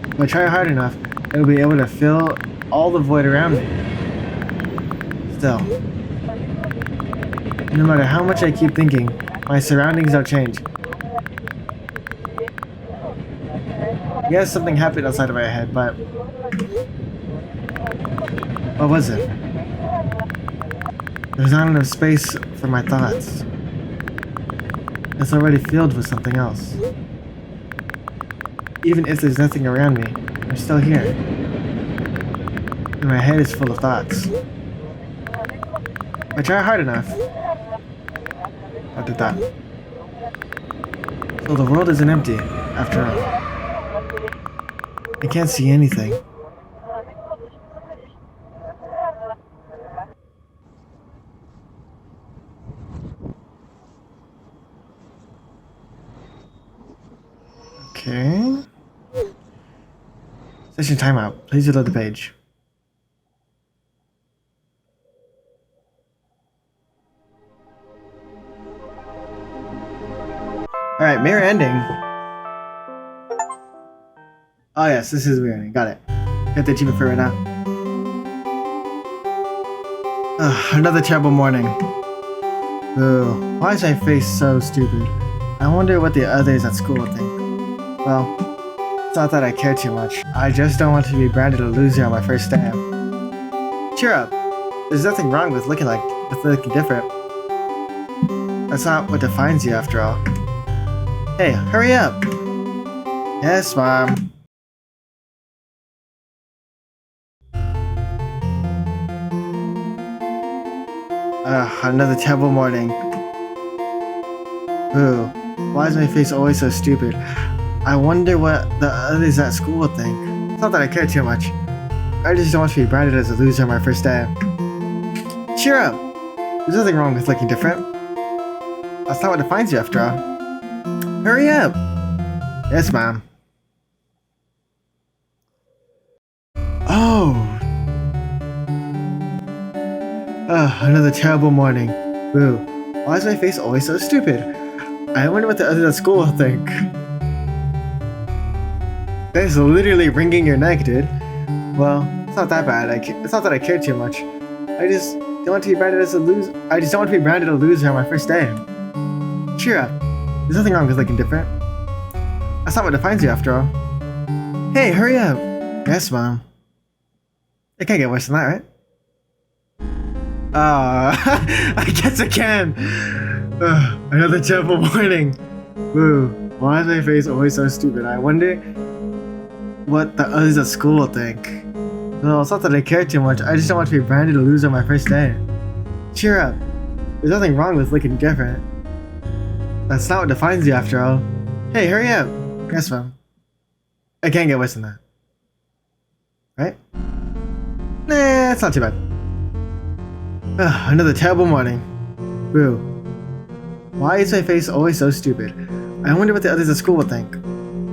If I try hard enough, I will be able to fill all the void around me. Still, no matter how much I keep thinking, my surroundings don't change. Yes, something happened outside of my head, but what was it? There's not enough space for my thoughts. It's already filled with something else. Even if there's nothing around me, I'm still here. And my head is full of thoughts. If I try hard enough. So the world isn't empty, after all. I can't see anything. Okay. Session timeout. Please reload the page. Alright, mirror ending. Oh yes, this is mirror ending. Got it. Got the achievement for right now. Another terrible morning. Ooh, why is my face so stupid? I wonder what the others at school think. Well, it's not that I care too much. I just don't want to be branded a loser on my first day. Cheer up. There's nothing wrong with looking different. That's not what defines you after all. Hey, hurry up! Yes, Mom. Another terrible morning. Ooh, Why is my face always so stupid? I wonder what the others at school will think. It's not that I care too much. I just don't want to be branded as a loser on my first day. Cheer up! There's nothing wrong with looking different. That's not what defines you after all. Hurry up! Yes, ma'am. Oh! Another terrible morning. Boo. Why is my face always so stupid? I wonder what the others at school will think. That is literally wringing your neck, dude. Well, it's not that bad. It's not that I care too much. I just don't want to be branded as a loser. I just don't want to be branded a loser on my first day. Cheer up. There's nothing wrong with looking different. That's not what defines you after all. Hey, hurry up. Yes, mom. It can't get worse than that, right? I guess it can. Another terrible morning. Boo. Why is my face always so stupid? I wonder what the others at school will think. No, it's not that I care too much. I just don't want to be branded a loser on my first day. Cheer up. There's nothing wrong with looking different. That's not what defines you after all. Hey, hurry up. Yes, ma'am. It can't get worse than that. Right? Nah, it's not too bad. Another terrible morning. Boo. Why is my face always so stupid? I wonder what the others at school will think.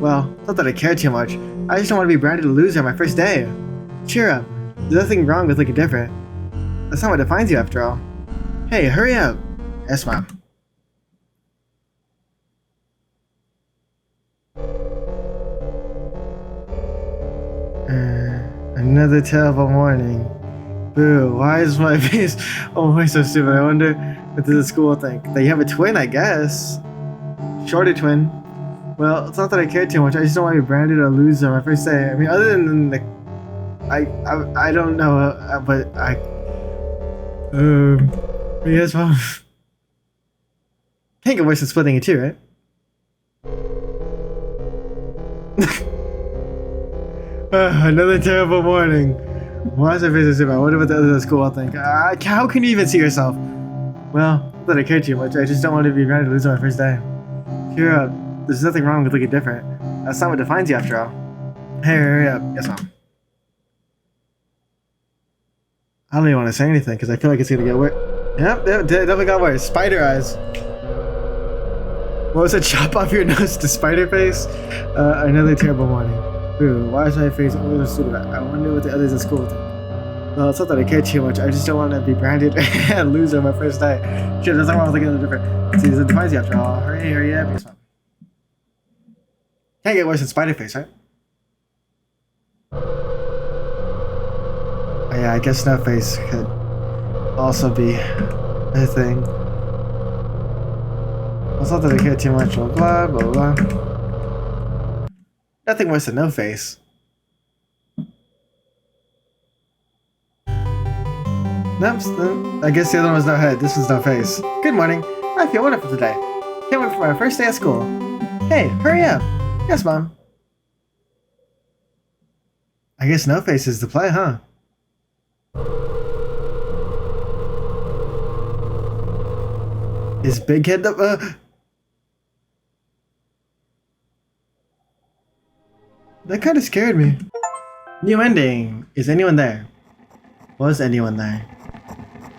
Well, it's not that I care too much. I just don't want to be branded a loser on my first day. Cheer up. There's nothing wrong with looking different. That's not what defines you after all. Hey, hurry up. Yes, ma'am. Another terrible morning. Boo, why is my face always so stupid? I wonder what does the school think? That you have a twin, I guess. Shorter twin. Well, it's not that I care too much. I just don't want to be branded a loser on my first day. I mean, other than the... I don't know, but I... Yes, mom. Can't get worse than splitting in two, right? Another terrible morning. Why is my face so stupid? I wonder what the others at school will think. How can you even see yourself? Well, not that I care too much. I just don't want to be branded a loser on my first day. Cheer up. There's nothing wrong with looking different. That's not what defines you after all. Hey, hurry up. Yes, mom. I don't even want to say anything because I feel like it's going to get worse. Yep, it definitely got worse. Spider eyes. What was it? Chop off your nose to spider face? Another terrible morning. Boo, why is my face always so stupid? I wonder what the others at school think. Well, it's not that I care too much. I just don't want to be branded a loser on my first day. Sure, there's nothing wrong with looking different. See, it defines you after all. Hurry up. Yes, mom. Can't get worse than spider face, right? Oh, yeah, I guess no face could also be a thing. Well, it's not that I care too much. Blah, blah, blah. Nothing worse than no face. Nope, I guess the other one was no head. This was no face. Good morning. I feel wonderful today. Can't wait for my first day at school. Hey, hurry up. Yes, mom. I guess no face is the play, huh? Is Big Head the... That kind of scared me. New ending. Is anyone there? Was anyone there?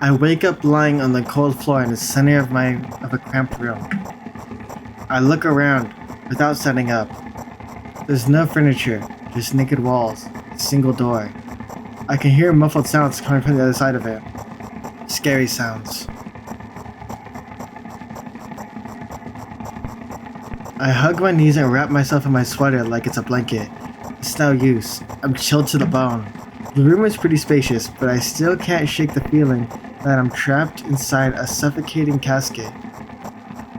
I wake up lying on the cold floor in the center of a cramped room. I look around without setting up. There's no furniture, just naked walls, a single door. I can hear muffled sounds coming from the other side of it. Scary sounds. I hug my knees and wrap myself in my sweater like it's a blanket. It's no use. I'm chilled to the bone. The room is pretty spacious, but I still can't shake the feeling that I'm trapped inside a suffocating casket.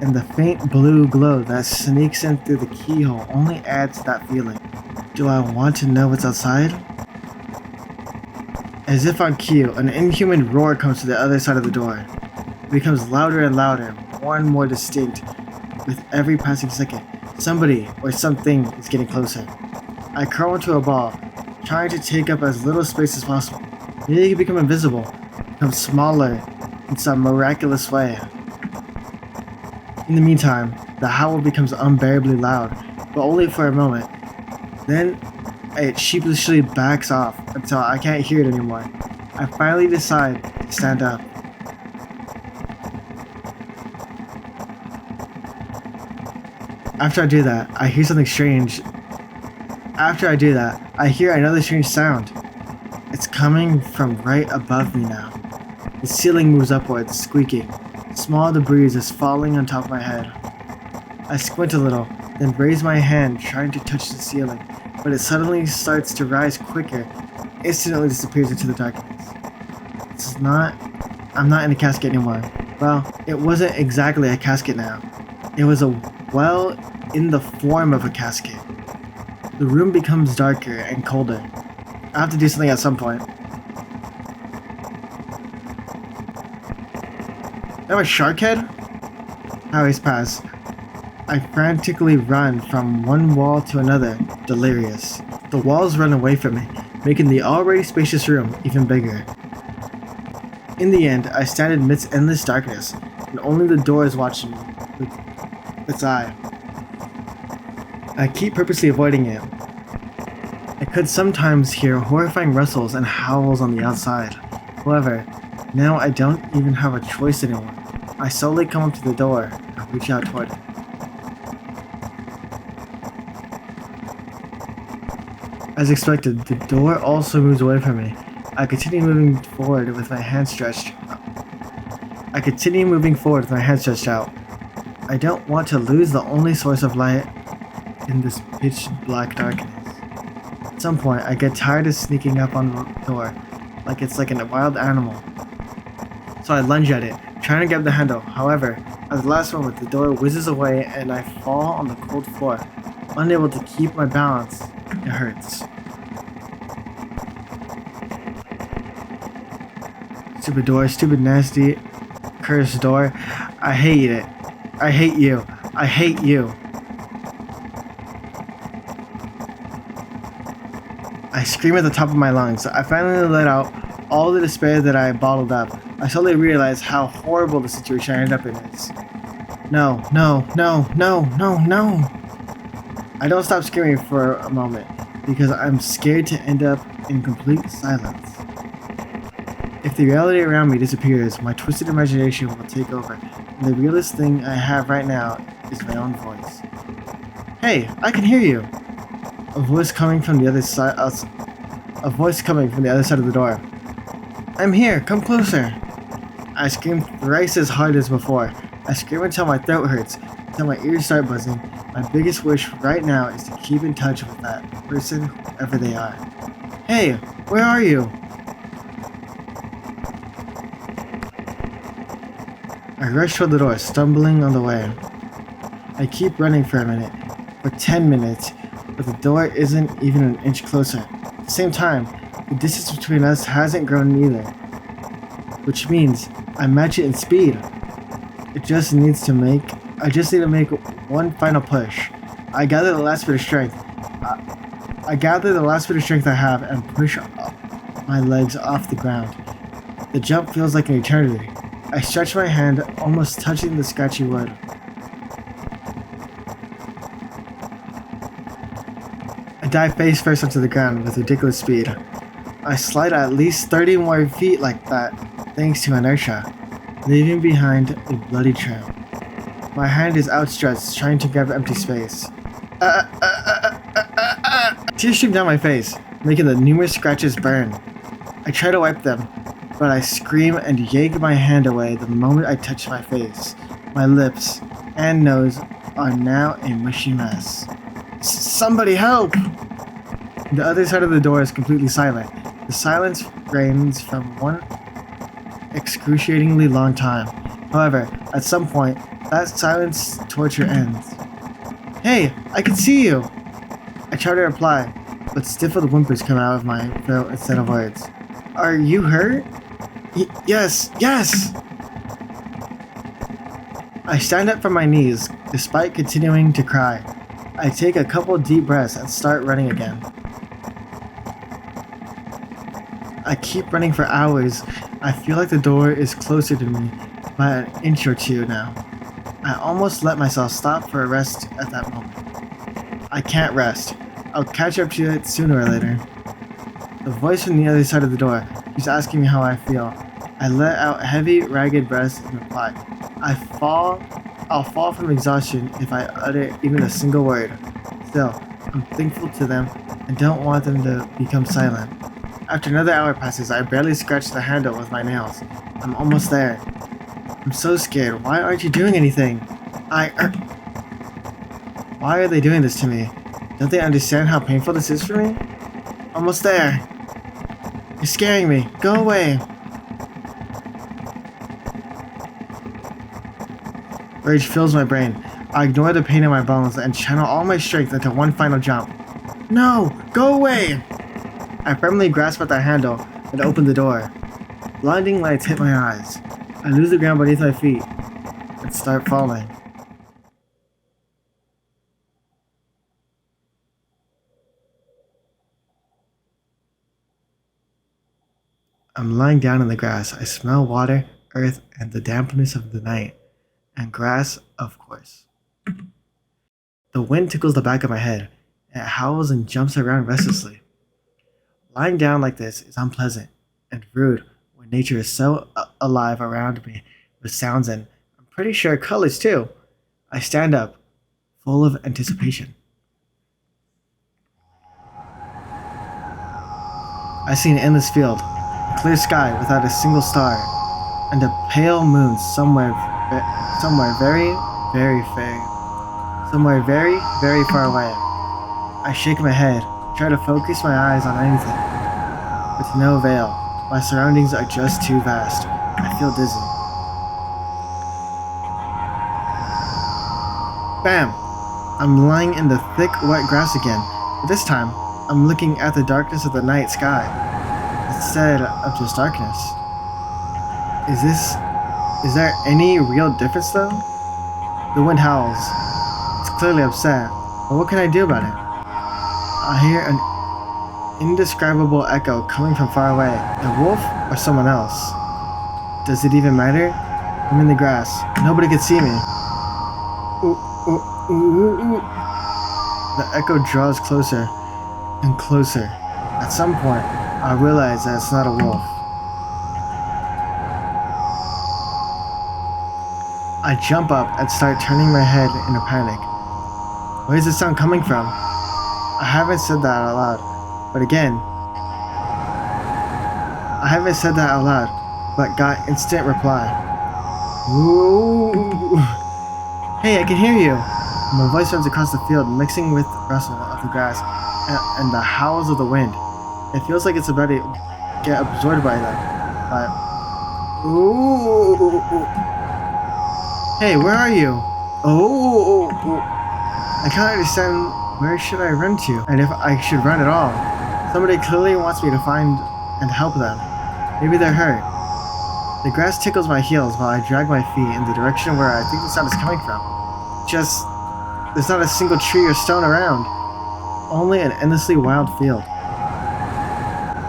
And the faint blue glow that sneaks in through the keyhole only adds to that feeling. Do I want to know what's outside? As if on cue, an inhuman roar comes to the other side of the door. It becomes louder and louder, more and more distinct. With every passing second, somebody or something is getting closer. I curl into a ball, trying to take up as little space as possible. Maybe I can become invisible, become smaller in some miraculous way. In the meantime, The howl becomes unbearably loud, but only for a moment. Then it sheepishly backs off until I can't hear it anymore. I finally decide to stand up. After I do that, I hear something strange. After I do that, I hear another strange sound. It's coming from right above me now. The ceiling moves upwards, squeaking. Small debris is falling on top of my head. I squint a little, then raise my hand trying to touch the ceiling, but it suddenly starts to rise quicker, instantly disappears into the darkness. I'm not in a casket anymore. Well, it wasn't exactly a casket now. It was in the form of a casket. The room becomes darker and colder. I have to do something at some point. Am I a shark head? Hours pass. I frantically run from one wall to another, delirious. The walls run away from me, making the already spacious room even bigger. In the end, I stand amidst endless darkness, and only the door is watching me with its eye. I keep purposely avoiding it. I could sometimes hear horrifying rustles and howls on the outside. However, now I don't even have a choice anymore. I slowly come up to the door and reach out toward it. As expected, the door also moves away from me. I continue moving forward with my hand stretched out. I don't want to lose the only source of light in this pitch black darkness. At some point, I get tired of sneaking up on the door, like it's like a wild animal. So I lunge at it, trying to grab the handle. However, at the last moment, the door whizzes away and I fall on the cold floor, unable to keep my balance. It hurts. Stupid door, stupid nasty, cursed door. I hate it. I hate you. I hate you. I scream at the top of my lungs. I finally let out all the despair that I bottled up. I slowly realize how horrible the situation I ended up in is. No, no, no, no, no, no. I don't stop screaming for a moment because I'm scared to end up in complete silence. If the reality around me disappears, my twisted imagination will take over, and the realest thing I have right now is my own voice. Hey, I can hear you! A voice coming from the other side of the door. I'm here, come closer! I scream thrice as hard as before. I scream until my throat hurts, until my ears start buzzing. My biggest wish right now is to keep in touch with that person, whoever they are. Hey, where are you? I rush toward the door, stumbling on the way. I keep running for a minute, for 10 minutes, but the door isn't even an inch closer. At the same time, the distance between us hasn't grown either, which means I match it in speed. I just need to make one final push. I gather the last bit of strength. I have and push my legs off the ground. The jump feels like an eternity. I stretch my hand, almost touching the scratchy wood. I dive face first onto the ground with ridiculous speed. I slide at least 30 more feet like that, thanks to inertia, leaving behind a bloody trail. My hand is outstretched, trying to grab empty space. Tears stream down my face, making the numerous scratches burn. I try to wipe them, but I scream and yank my hand away the moment I touch my face. My lips and nose are now a mushy mess. Somebody help! The other side of the door is completely silent. The silence reigns from one excruciatingly long time. However, at some point, that silence torture ends. Hey, I can see you! I try to reply, but stifled whimpers come out of my throat instead of words. Are you hurt? Yes, yes! I stand up from my knees, despite continuing to cry. I take a couple deep breaths and start running again. I keep running for hours. I feel like the door is closer to me by an inch or two now. I almost let myself stop for a rest at that moment. I can't rest. I'll catch up to it sooner or later. The voice from the other side of the door keeps asking me how I feel. I let out heavy, ragged breaths in reply. I'll fall from exhaustion if I utter even a single word. Still, I'm thankful to them and don't want them to become silent. After another hour passes, I barely scratch the handle with my nails. I'm almost there. I'm so scared. Why aren't you doing anything? Why are they doing this to me? Don't they understand how painful this is for me? Almost there. You're scaring me. Go away. Rage fills my brain. I ignore the pain in my bones and channel all my strength into one final jump. No! Go away! I firmly grasp at the handle and open the door. Blinding lights hit my eyes. I lose the ground beneath my feet and start falling. I'm lying down in the grass. I smell water, earth, and the dampness of the night. And grass, of course. The wind tickles the back of my head. It howls and jumps around restlessly. Lying down like this is unpleasant and rude when nature is so alive around me with sounds and, I'm pretty sure, colors too. I stand up, full of anticipation. I see an endless field, a clear sky without a single star, and a pale moon somewhere very, very far away. I shake my head, try to focus my eyes on anything. With no avail. My surroundings are just too vast. I feel dizzy. Bam! I'm lying in the thick, wet grass again, but this time, I'm looking at the darkness of the night sky, instead of just darkness. Is there any real difference though? The wind howls. It's clearly upset, but what can I do about it? I hear an indescribable echo coming from far away. A wolf or someone else? Does it even matter? I'm in the grass. Nobody can see me. Ooh, ooh, ooh, ooh. The echo draws closer and closer. At some point, I realize that it's not a wolf. I jump up and start turning my head in a panic. Where is the sound coming from? I haven't said that out loud, but got instant reply. Ooh. Hey, I can hear you. My voice runs across the field, mixing with the rustle of the grass and the howls of the wind. It feels like it's about to get absorbed by them. But ooh. Hey, where are you? Oh. I can't understand. Where should I run to? And if I should run at all? Somebody clearly wants me to find and help them. Maybe they're hurt. The grass tickles my heels while I drag my feet in the direction where I think the sound is coming from. There's not a single tree or stone around. Only an endlessly wild field.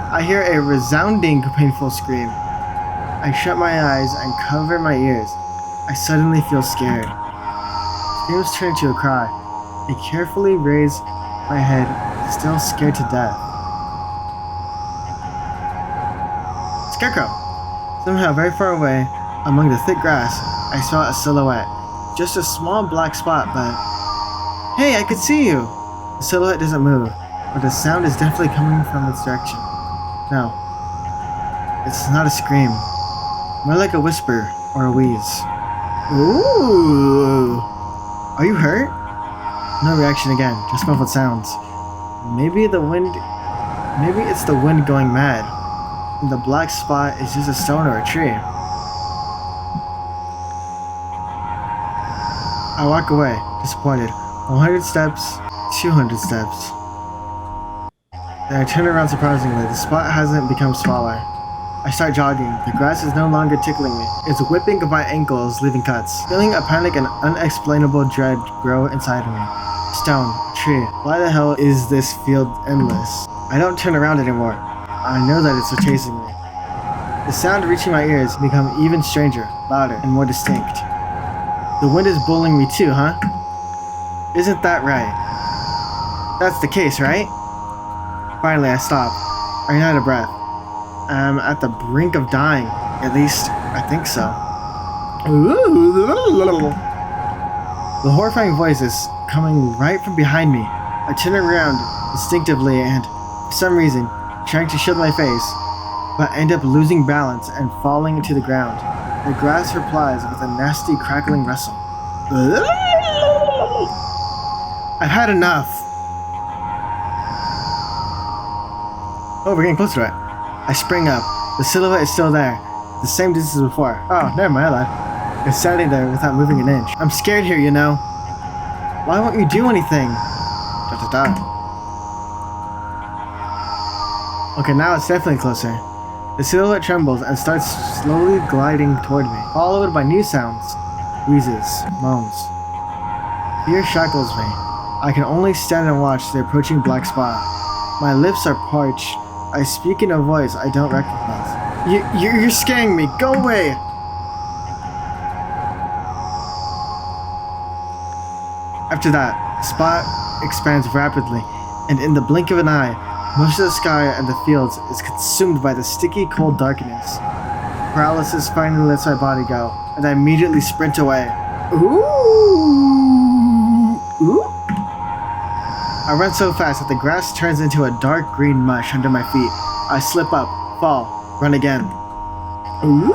I hear a resounding, painful scream. I shut my eyes and cover my ears. I suddenly feel scared. Screams turn to a cry. I carefully raise my head, still scared to death. Scarecrow! Somehow very far away, among the thick grass, I saw a silhouette. Just a small black spot, but... Hey, I could see you! The silhouette doesn't move, but the sound is definitely coming from its direction. No. It's not a scream. More like a whisper or a wheeze. Ooh! Are you hurt? No reaction again, just muffled sounds. Maybe it's the wind going mad. And the black spot is just a stone or a tree. I walk away, disappointed. 100 steps, 200 steps. Then I turn around surprisingly. The spot hasn't become smaller. I start jogging. The grass is no longer tickling me. It's whipping my ankles, leaving cuts. Feeling a panic and unexplainable dread grow inside of me. Stone, tree. Why the hell is this field endless? I don't turn around anymore. I know that it's chasing me. The sound reaching my ears become even stranger, louder, and more distinct. The wind is bullying me too, huh? Isn't that right? That's the case, right? Finally, I stop. I run out of breath. I'm at the brink of dying. At least, I think so. The horrifying voice is coming right from behind me. I turn around instinctively and, for some reason, trying to shield my face, but end up losing balance and falling into the ground. The grass replies with a nasty crackling rustle. I've had enough. Oh, we're getting closer to it. I spring up. The silhouette is still there. The same distance as before. Oh, never mind, I lied. It's standing there without moving an inch. I'm scared here, you know. Why won't you do anything? Okay, now it's definitely closer. The silhouette trembles and starts slowly gliding toward me, followed by new sounds. Wheezes, moans. Fear shackles me. I can only stand and watch the approaching black spot. My lips are parched. I speak in a voice I don't recognize. You're scaring me. Go away. After that, the spot expands rapidly, and in the blink of an eye, most of the sky and the fields is consumed by the sticky, cold darkness. Paralysis finally lets my body go, and I immediately sprint away. Ooh! I run so fast that the grass turns into a dark green mush under my feet. I slip up, fall, run again. Ooh!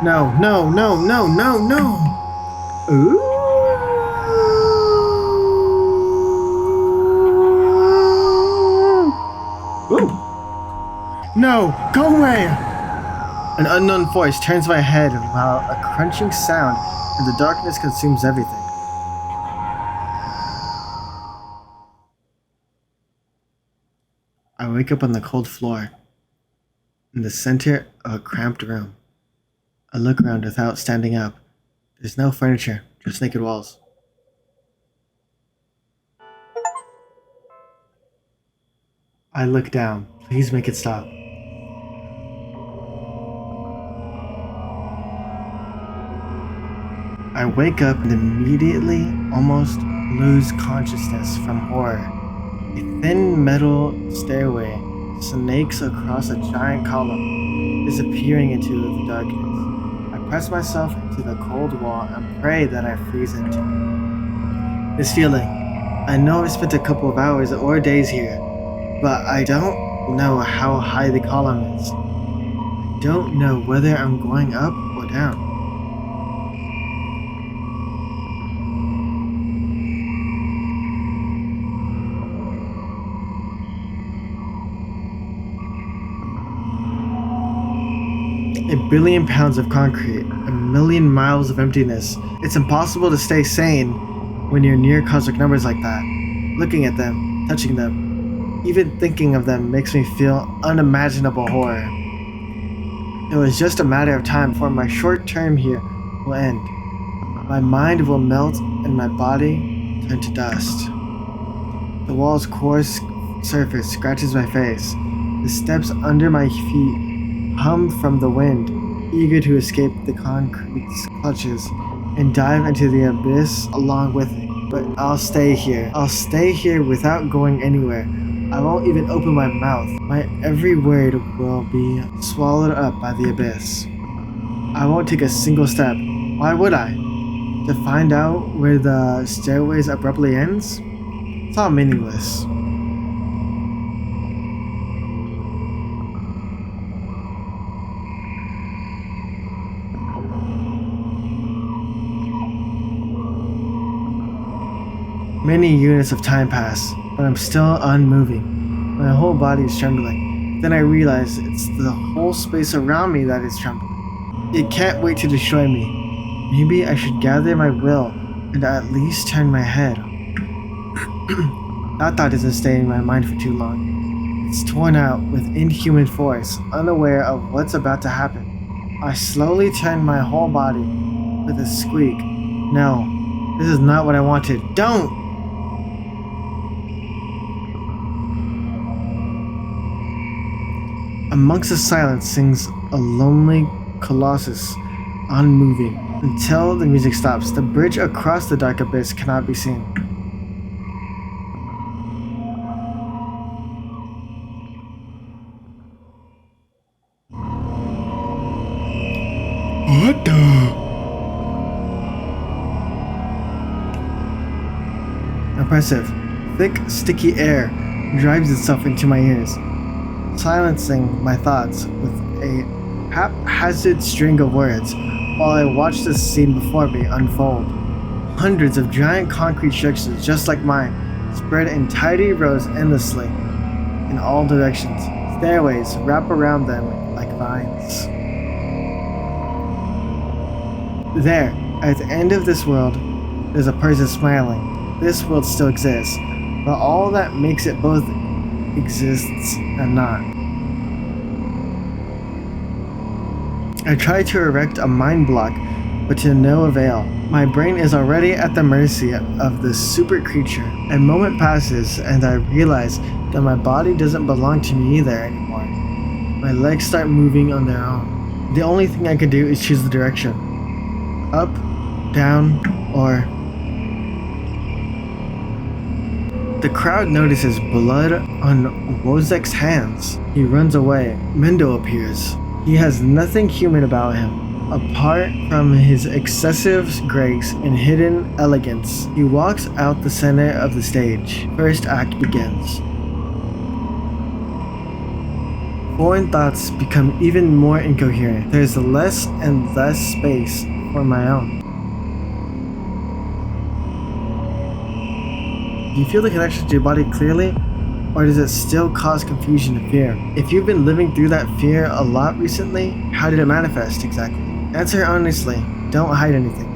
No. Ooh! Ooh! No! Go away! An unknown voice turns my head while a crunching sound and the darkness consumes everything. I wake up on the cold floor, in the center of a cramped room. I look around without standing up. There's no furniture, just naked walls. I look down. Please make it stop. I wake up and immediately almost lose consciousness from horror. A thin metal stairway snakes across a giant column, disappearing into the darkness. I press myself into the cold wall and pray that I freeze into it. This feeling, I know I've spent a couple of hours or days here, but I don't know how high the column is. I don't know whether I'm going up or down. A billion pounds of concrete, a million miles of emptiness. It's impossible to stay sane when you're near cosmic numbers like that. Looking at them, touching them, even thinking of them makes me feel unimaginable horror. It was just a matter of time before my short term here will end. My mind will melt and my body turn to dust. The wall's coarse surface scratches my face. The steps under my feet hum from the wind, eager to escape the concrete's clutches and dive into the abyss along with it. But I'll stay here. I'll stay here without going anywhere. I won't even open my mouth. My every word will be swallowed up by the abyss. I won't take a single step. Why would I? To find out where the stairways abruptly ends? It's all meaningless. Many units of time pass, but I'm still unmoving. My whole body is trembling. Then I realize it's the whole space around me that is trembling. It can't wait to destroy me. Maybe I should gather my will and at least turn my head. That thought doesn't stay in my mind for too long. It's torn out with inhuman force, unaware of what's about to happen. I slowly turn my whole body with a squeak. No, this is not what I wanted. Don't! Amongst the silence sings a lonely colossus, unmoving. Until the music stops, the bridge across the dark abyss cannot be seen. What the? Oppressive, thick, sticky air drives itself into my ears, silencing my thoughts with a haphazard string of words while I watch the scene before me unfold. Hundreds of giant concrete structures just like mine, spread in tidy rows endlessly in all directions. Stairways wrap around them like vines. There, at the end of this world, there's a person smiling. This world still exists, but all that makes it both exists and not. I try to erect a mind block, but to no avail. My brain is already at the mercy of this super creature. A moment passes and I realize that my body doesn't belong to me either anymore. My legs start moving on their own. The only thing I can do is choose the direction. Up, down, or... The crowd notices blood on Wozek's hands. He runs away. Mendo appears. He has nothing human about him, apart from his excessive grace and hidden elegance. He walks out the center of the stage. First act begins. Foreign thoughts become even more incoherent. There's less and less space for my own. Do you feel the connection to your body clearly? Or does it still cause confusion and fear? If you've been living through that fear a lot recently, how did it manifest exactly? Answer honestly. Don't hide anything.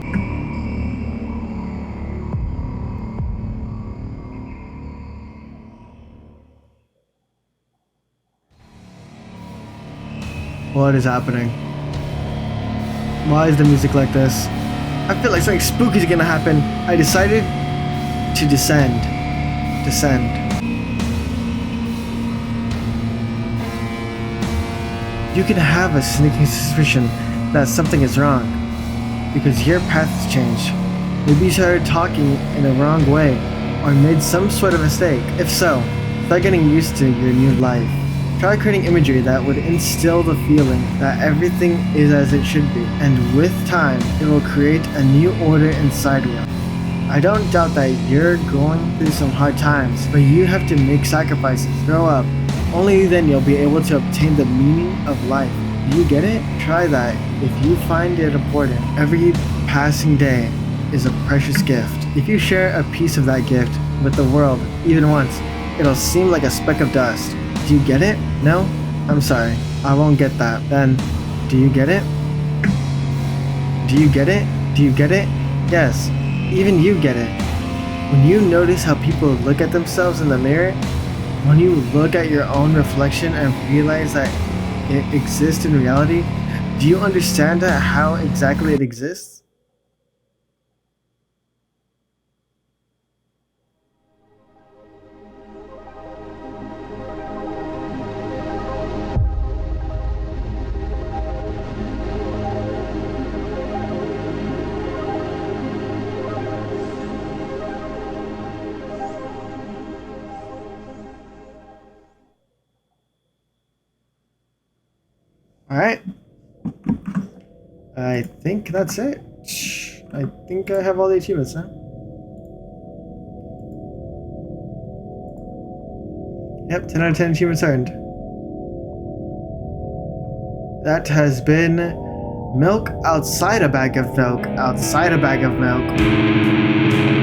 What is happening? Why is the music like this? I feel like something spooky is gonna happen. I decided to descend. You can have a sneaking suspicion that something is wrong, because your path has changed. Maybe you started talking in a wrong way, or made some sort of mistake. If so, start getting used to your new life. Try creating imagery that would instill the feeling that everything is as it should be, and with time, it will create a new order inside you. I don't doubt that you're going through some hard times, but you have to make sacrifices, grow up. Only then you'll be able to obtain the meaning of life. Do you get it? Try that if you find it important. Every passing day is a precious gift. If you share a piece of that gift with the world, even once, it'll seem like a speck of dust. Do you get it? No? I'm sorry. I won't get that. Then, do you get it? Do you get it? Do you get it? Yes. Even you get it. When you notice how people look at themselves in the mirror, when you look at your own reflection and realize that it exists in reality, do you understand how exactly it exists? Alright. I think that's it. I think I have all the achievements now. Yep, 10 out of 10 achievements earned. That has been milk outside a bag of milk outside a bag of milk.